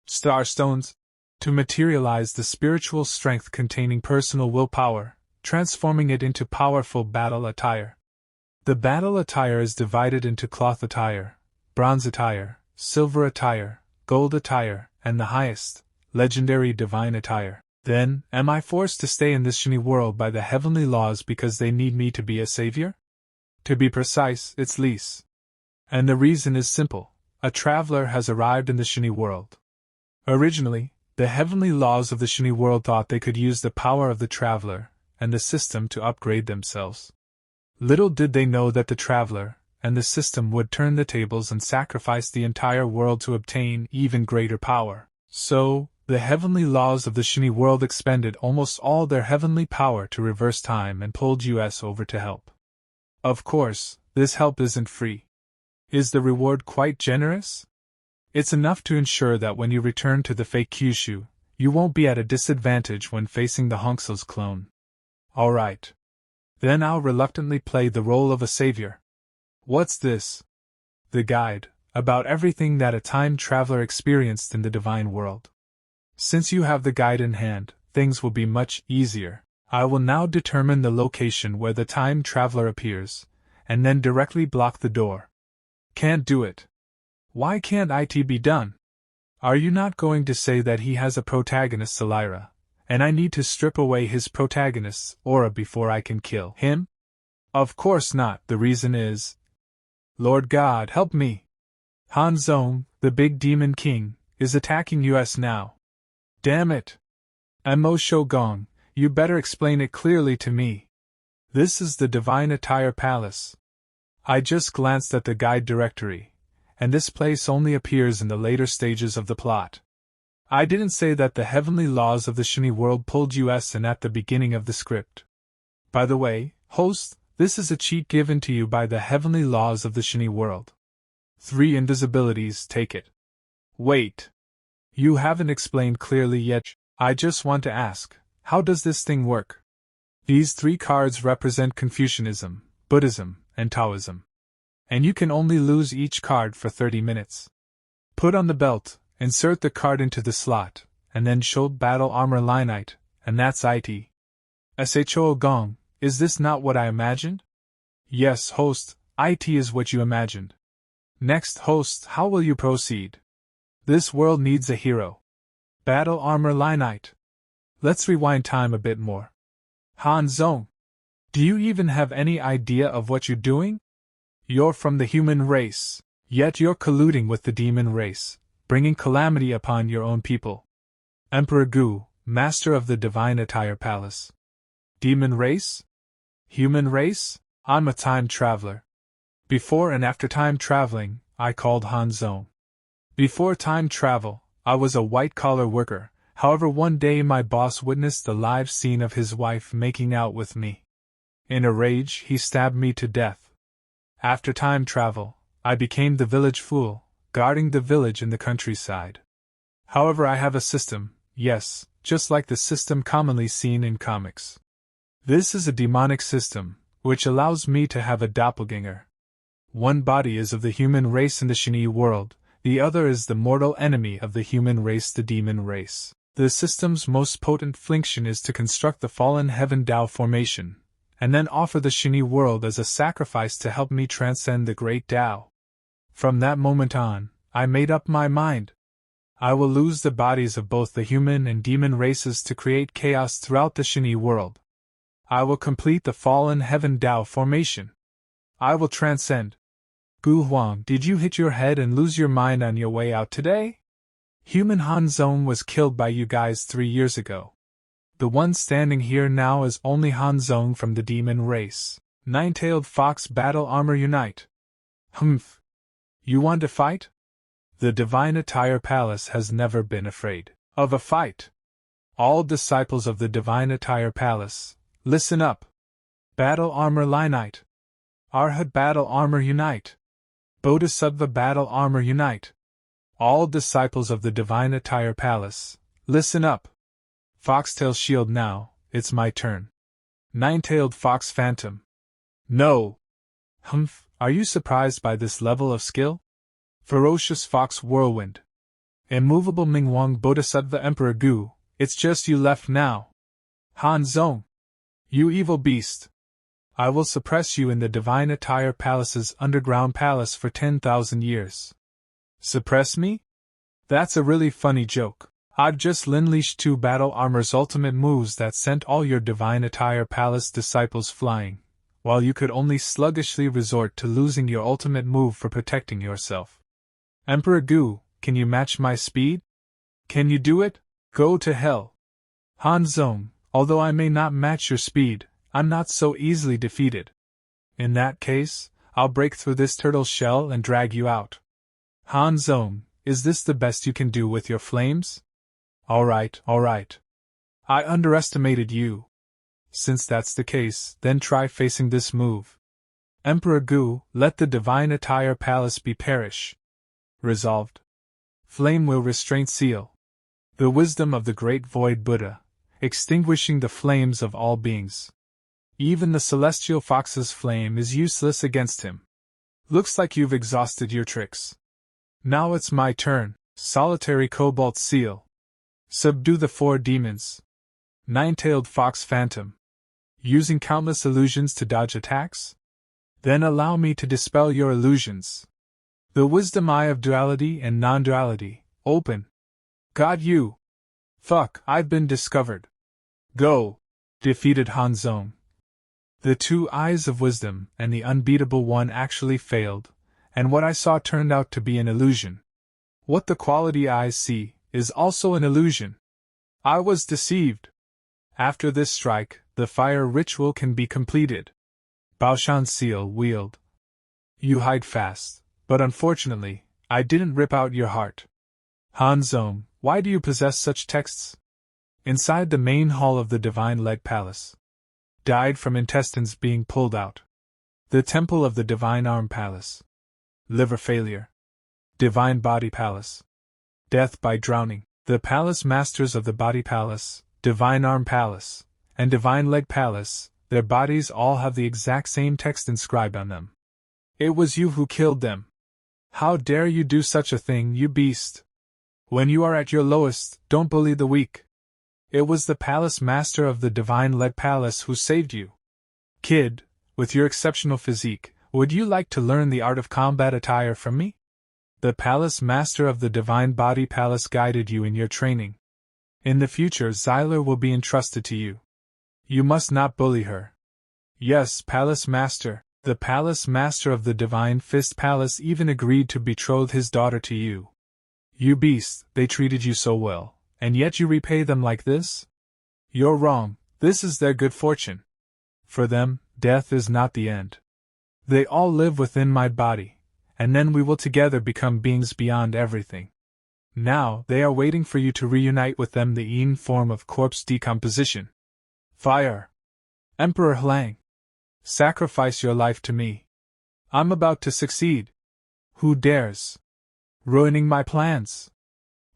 Star Stones to materialize the spiritual strength containing personal willpower, transforming it into powerful battle attire. The battle attire is divided into cloth attire, bronze attire, silver attire, gold attire, and the highest, legendary divine attire. Then, am I forced to stay in this Shenyi world by the heavenly laws because they need me to be a savior? To be precise, it's lease. And the reason is simple. A traveler has arrived in the Shenyi world. Originally, the heavenly laws of the Shenyi world thought they could use the power of the traveler and the system to upgrade themselves. Little did they know that the traveler and the system would turn the tables and sacrifice the entire world to obtain even greater power. So, the heavenly laws of the Shenyi world expended almost all their heavenly power to reverse time and pulled us over to help. Of course, this help isn't free. Is the reward quite generous? It's enough to ensure that when you return to the fake Kyushu, you won't be at a disadvantage when facing the Hong Xili's clone. Alright. Then I'll reluctantly play the role of a savior. What's this? The guide, about everything that a time traveler experienced in the divine world. Since you have the guide in hand, things will be much easier. I will now determine the location where the time traveler appears, and then directly block the door. Can't do it. Why can't it be done? Are you not going to say that he has a protagonist, Elira, and I need to strip away his protagonist's aura before I can kill him? Of course not. The reason is, Lord God help me! Han Zong, the big demon king, is attacking us now. Damn it! Mo Shogun, you better explain it clearly to me. This is the Divine Attire Palace. I just glanced at the guide directory, and this place only appears in the later stages of the plot. I didn't say that the heavenly laws of the Shenyi world pulled us in at the beginning of the script. By the way, host, this is a cheat given to you by the heavenly laws of the Shenyi world. 3 invisibilities, take it. Wait. You haven't explained clearly yet. I just want to ask, how does this thing work? These 3 cards represent Confucianism, Buddhism, and Taoism. And you can only lose each card for 30 minutes. Put on the belt, insert the card into the slot, and then show battle armor lineite, and that's it. Sho Gong, is this not what I imagined? Yes, host, it is what you imagined. Next, host, how will you proceed? This world needs a hero. Battle armor lineite. Let's rewind time a bit more. Han Zong, do you even have any idea of what you're doing? You're from the human race, yet you're colluding with the demon race, bringing calamity upon your own people. Emperor Gu, master of the Divine Attire Palace. Demon race? Human race? I'm a time traveler. Before and after time traveling, I called Han Zong. Before time travel, I was a white-collar worker. However, one day my boss witnessed the live scene of his wife making out with me. In a rage, he stabbed me to death. After time travel, I became the village fool, guarding the village in the countryside. However, I have a system, yes, just like the system commonly seen in comics. This is a demonic system, which allows me to have a doppelganger. One body is of the human race in the Shenyi world, the other is the mortal enemy of the human race, the demon race. The system's most potent function is to construct the fallen heaven Tao formation, and then offer the Shenyi world as a sacrifice to help me transcend the great Tao. From that moment on, I made up my mind. I will lose the bodies of both the human and demon races to create chaos throughout the Shenyi world. I will complete the fallen heaven Tao formation. I will transcend. Gu Huang, did you hit your head and lose your mind on your way out today? Human Han Zong was killed by you guys 3 years ago. The one standing here now is only Han Zong from the demon race. Nine-tailed fox battle armor unite. Humph. You want to fight? The Divine Attire Palace has never been afraid of a fight. All disciples of the Divine Attire Palace, listen up. Battle armor lineite. Arhat battle armor unite! Bodhisattva battle armor unite! All disciples of the Divine Attire Palace, listen up! Foxtail shield now, it's my turn. Nine-tailed fox phantom. No! Humph, are you surprised by this level of skill? Ferocious fox whirlwind. Immovable Mingwang Bodhisattva Emperor Gu, it's just you left now. Han Zong! You evil beast! I will suppress you in the Divine Attire Palace's underground palace for 10,000 years. Suppress me? That's a really funny joke. I've just unleashed 2 battle armor's ultimate moves that sent all your Divine Attire Palace disciples flying, while you could only sluggishly resort to losing your ultimate move for protecting yourself. Emperor Gu, can you match my speed? Can you do it? Go to hell. Han Zong, although I may not match your speed, I'm not so easily defeated. In that case, I'll break through this turtle shell and drag you out. Han Zong, is this the best you can do with your flames? Alright. I underestimated you. Since that's the case, then try facing this move. Emperor Gu, let the Divine Attire Palace be perish. Resolved. Flame will restraint seal. The wisdom of the great void Buddha, extinguishing the flames of all beings. Even the celestial fox's flame is useless against him. Looks like you've exhausted your tricks. Now it's my turn, solitary cobalt seal. Subdue the 4 demons. Nine-tailed fox phantom. Using countless illusions to dodge attacks? Then allow me to dispel your illusions. The wisdom eye of duality and non-duality, open. Got you. Fuck, I've been discovered. Go. Defeated Han Zong. The 2 eyes of wisdom and the unbeatable one actually failed, and what I saw turned out to be an illusion. What the quality eyes see is also an illusion. I was deceived. After this strike, the fire ritual can be completed. Baoshan seal wield. You hide fast, but unfortunately, I didn't rip out your heart. Han Zong, why do you possess such texts? Inside the main hall of the Divine Leg Palace. Died from intestines being pulled out. The Temple of the Divine Arm Palace. Liver failure. Divine Body Palace. Death by drowning. The Palace Masters of the Body Palace, Divine Arm Palace, and Divine Leg Palace, their bodies all have the exact same text inscribed on them. It was you who killed them. How dare you do such a thing, you beast? When you are at your lowest, don't bully the weak. It was the Palace Master of the Divine Leg Palace who saved you. Kid, with your exceptional physique, would you like to learn the art of combat attire from me? The Palace Master of the Divine Body Palace guided you in your training. In the future, Xyler will be entrusted to you. You must not bully her. Yes, Palace Master, the Palace Master of the Divine Fist Palace even agreed to betroth his daughter to you. You beast, they treated you so well, and yet you repay them like this? You're wrong, this is their good fortune. For them, death is not the end. They all live within my body, and then we will together become beings beyond everything. Now they are waiting for you to reunite with them the Yin form of corpse decomposition. Fire! Emperor Hlang! Sacrifice your life to me. I'm about to succeed. Who dares? Ruining my plans.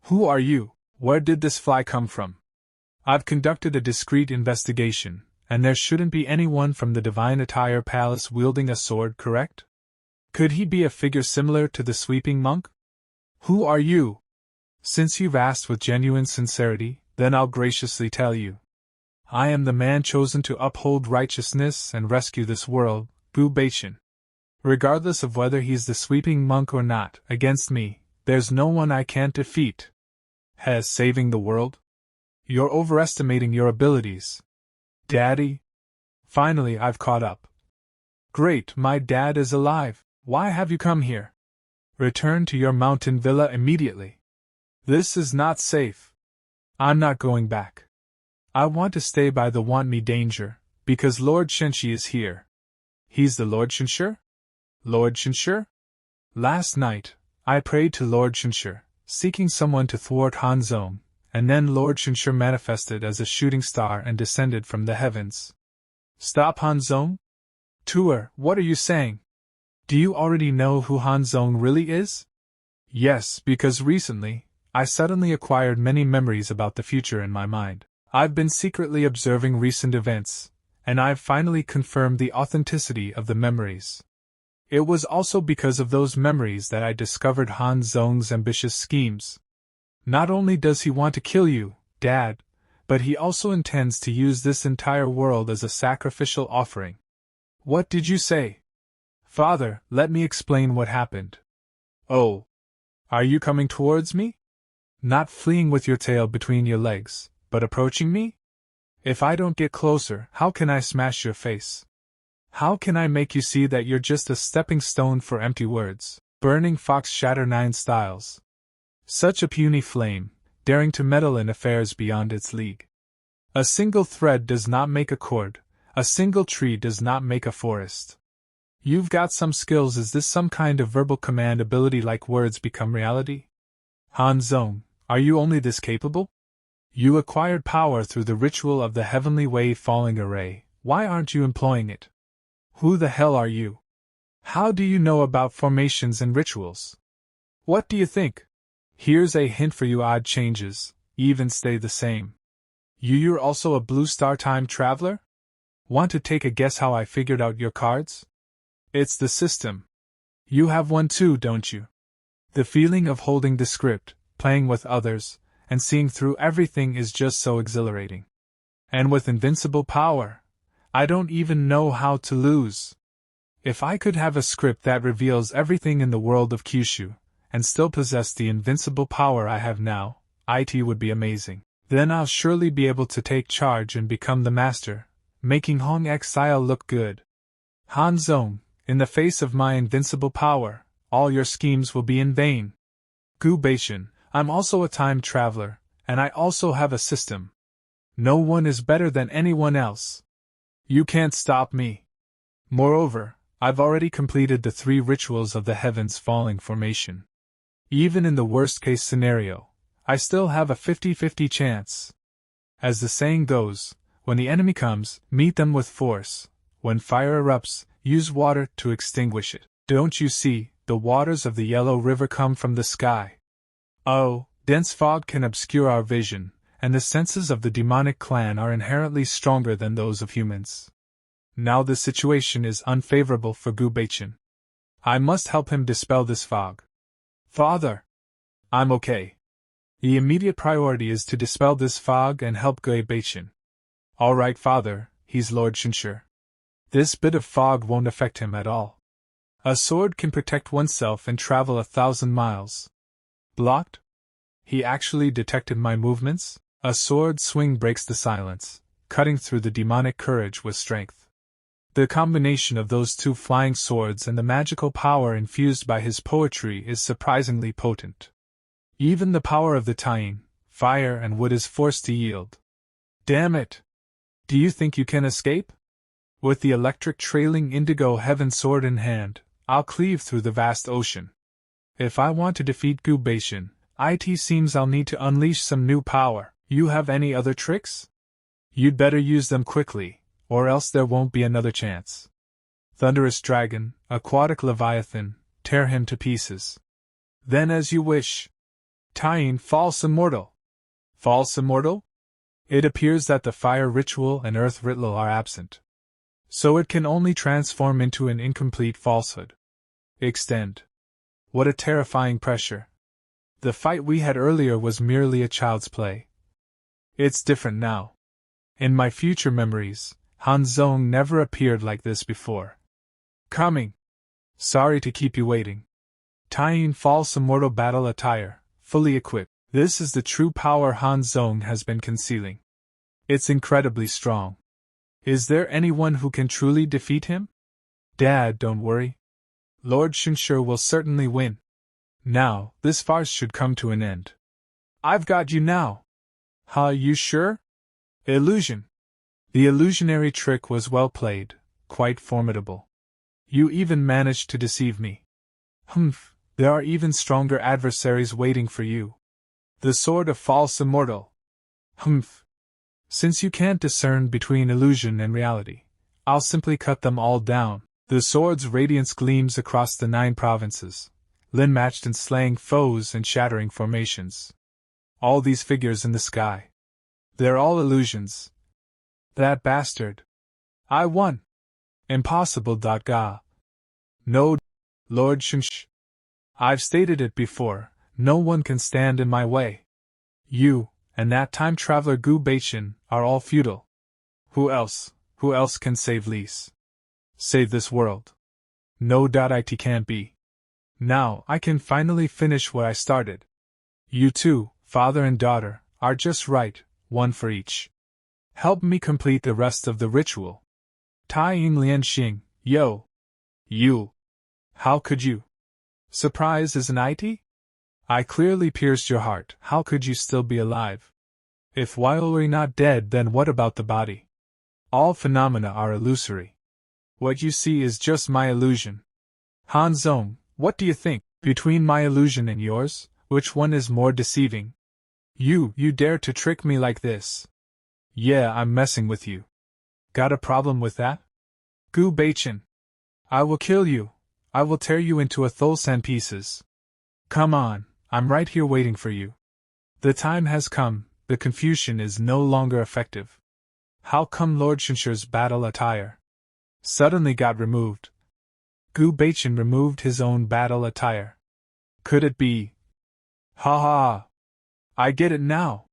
Who are you? Where did this fly come from? I've conducted a discreet investigation, and there shouldn't be anyone from the Divine Attire Palace wielding a sword, correct? Could he be a figure similar to the sweeping monk? Who are you? Since you've asked with genuine sincerity, then I'll graciously tell you. I am the man chosen to uphold righteousness and rescue this world, Bu Baichen. Regardless of whether he's the sweeping monk or not, against me, there's no one I can't defeat. Has saving the world? You're overestimating your abilities. Daddy? Finally, I've caught up. Great, my dad is alive. Why have you come here? Return to your mountain villa immediately. This is not safe. I'm not going back. I want to stay by the Want Me danger, because Lord Shenyi is here. He's the Lord Shenshi? Lord Shenshi? Last night, I prayed to Lord Shenyi, seeking someone to thwart Han Zong, and then Lord Shenyi manifested as a shooting star and descended from the heavens. Stop Han Zong? Tour, what are you saying? Do you already know who Han Zong really is? Yes, because recently, I suddenly acquired many memories about the future in my mind. I've been secretly observing recent events, and I've finally confirmed the authenticity of the memories. It was also because of those memories that I discovered Han Zong's ambitious schemes. Not only does he want to kill you, Dad, but he also intends to use this entire world as a sacrificial offering. What did you say? Father, let me explain what happened. Oh. Are you coming towards me? Not fleeing with your tail between your legs, but approaching me? If I don't get closer, how can I smash your face? How can I make you see that you're just a stepping stone for empty words? Burning fox shatter 9 styles. Such a puny flame, daring to meddle in affairs beyond its league. A single thread does not make a cord, a single tree does not make a forest. You've got some skills. Is this some kind of verbal command ability like words become reality? Han Zong, are you only this capable? You acquired power through the ritual of the heavenly wave falling array, why aren't you employing it? Who the hell are you? How do you know about formations and rituals? What do you think? Here's a hint for you: odd changes, even stay the same. You're also a blue star time traveler? Want to take a guess how I figured out your cards? It's the system. You have one too, don't you? The feeling of holding the script, playing with others, and seeing through everything is just so exhilarating. And with invincible power, I don't even know how to lose. If I could have a script that reveals everything in the world of Kyushu, and still possess the invincible power I have now, it would be amazing. Then I'll surely be able to take charge and become the master, making Hong Xili look good. Han Zong, in the face of my invincible power, all your schemes will be in vain. Gu Beishan, I'm also a time traveler, and I also have a system. No one is better than anyone else. You can't stop me. Moreover, I've already completed the 3 rituals of the heavens falling formation. Even in the worst-case scenario, I still have a 50-50 chance. As the saying goes, when the enemy comes, meet them with force. When fire erupts, use water to extinguish it. Don't you see, the waters of the Yellow River come from the sky. Oh, dense fog can obscure our vision, and the senses of the demonic clan are inherently stronger than those of humans. Now the situation is unfavorable for Gu Beichin. I must help him dispel this fog. Father! I'm okay. The immediate priority is to dispel this fog and help Gu Beichin. All right, Father, he's Lord Shinshu. This bit of fog won't affect him at all. A sword can protect oneself and travel 1,000 miles. Blocked? He actually detected my movements? A sword swing breaks the silence, cutting through the demonic courage with strength. The combination of those 2 flying swords and the magical power infused by his poetry is surprisingly potent. Even the power of the Tanin, fire and wood is forced to yield. Damn it! Do you think you can escape? With the electric trailing indigo heaven sword in hand, I'll cleave through the vast ocean. If I want to defeat Gu Beichin, it seems I'll need to unleash some new power. You have any other tricks? You'd better use them quickly, or else there won't be another chance. Thunderous dragon, aquatic leviathan, tear him to pieces. Then as you wish. Tanin, false immortal. False immortal? It appears that the fire ritual and earth ritual are absent. So it can only transform into an incomplete falsehood. Extend. What a terrifying pressure. The fight we had earlier was merely a child's play. It's different now. In my future memories, Han Zong never appeared like this before. Coming. Sorry to keep you waiting. Tanin false immortal battle attire, fully equipped. This is the true power Han Zong has been concealing. It's incredibly strong. Is there anyone who can truly defeat him? Dad, don't worry. Lord Shinshu will certainly win. Now, this farce should come to an end. I've got you now. Huh, you sure? Illusion. The illusionary trick was well played, quite formidable. You even managed to deceive me. Humph, there are even stronger adversaries waiting for you. The sword of false immortal. Humph. Since you can't discern between illusion and reality, I'll simply cut them all down. The sword's radiance gleams across the 9 provinces, lin-matched in slaying foes and shattering formations. All these figures in the sky. They're all illusions. That bastard. I won. Impossible. Ga. No, Lord Shenyi. I've stated it before, no one can stand in my way. You, and that time traveler Gu Baichen, are all futile. Who else can save Lise? Save this world? No doubt it can't be. Now I can finally finish what I started. You two, father and daughter, are just right, one for each. Help me complete the rest of the ritual. Tai Ying Lian Xing, yo. You. How could you? Surprise, isn't it? I clearly pierced your heart. How could you still be alive? If while we're not dead, then what about the body? All phenomena are illusory. What you see is just my illusion. Han Zong, what do you think? Between my illusion and yours, which one is more deceiving? You dare to trick me like this? Yeah, I'm messing with you. Got a problem with that? Gu Baichen. I will kill you. I will tear you into 1,000 pieces. Come on, I'm right here waiting for you. The time has come, the confusion is no longer effective. How come Lord Shenyi's battle attire suddenly got removed? Gu Baichen removed his own battle attire. Could it be? Ha ha! I get it now.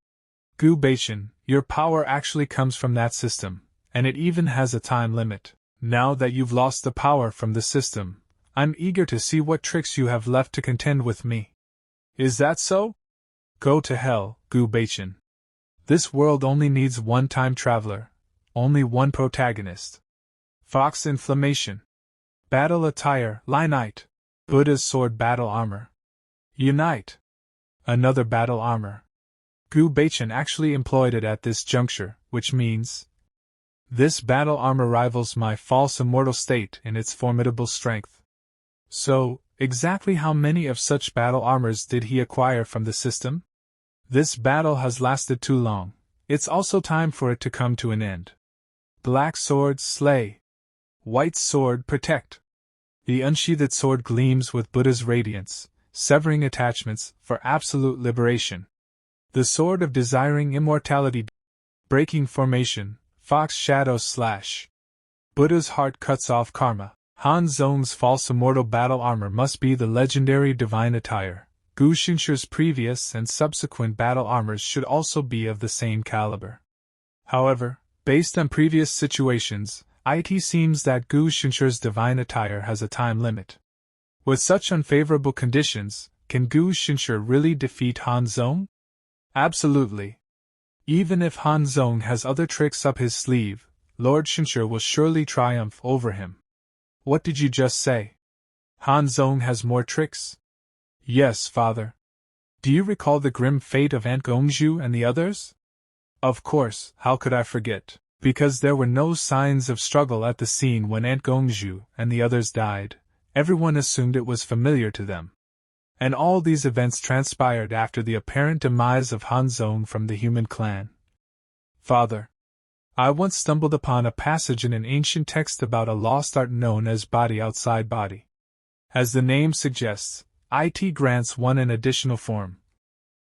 Gu Baichen, your power actually comes from that system, and it even has a time limit. Now that you've lost the power from the system, I'm eager to see what tricks you have left to contend with me. Is that so? Go to hell, Gu Baichen. This world only needs one time traveler, only one protagonist. Fox inflammation. Battle attire, Linite. Buddha's sword battle armor. Unite. Another battle armor. Gu Baichen actually employed it at this juncture, which means this battle armor rivals my false immortal state in its formidable strength. So, exactly how many of such battle armors did he acquire from the system? This battle has lasted too long. It's also time for it to come to an end. Black sword slay. White sword protect. The unsheathed sword gleams with Buddha's radiance, severing attachments for absolute liberation. The sword of desiring immortality. Breaking formation, Fox shadow slash. Buddha's heart cuts off karma. Han Zong's false immortal battle armor must be the legendary divine attire. Gu Shenyi's previous and subsequent battle armors should also be of the same caliber. However, based on previous situations, it seems that Gu Shenyi's divine attire has a time limit. With such unfavorable conditions, can Gu Shenyi really defeat Han Zong? Absolutely. Even if Han Zong has other tricks up his sleeve, Lord Shenyi will surely triumph over him. What did you just say? Han Zong has more tricks? Yes, father. Do you recall the grim fate of Aunt Gongju and the others? Of course, how could I forget? Because there were no signs of struggle at the scene when Aunt Gongju and the others died, everyone assumed it was familiar to them. And all these events transpired after the apparent demise of Han Zong from the human clan. Father, I once stumbled upon a passage in an ancient text about a lost art known as body outside body. As the name suggests, it grants one an additional form.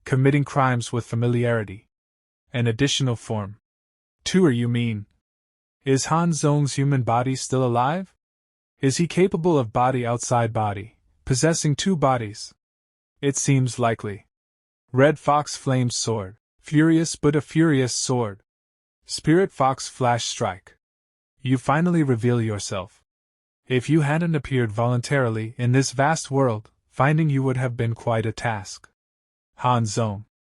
Committing crimes with familiarity. An additional form. Tour, you mean? Is Han Zong's human body still alive? Is he capable of body outside body, possessing 2 bodies? It seems likely. Red Fox Flame's sword, furious but a furious sword. Spirit Fox Flash Strike. You finally reveal yourself. If you hadn't appeared voluntarily in this vast world, finding you would have been quite a task. Han Zong.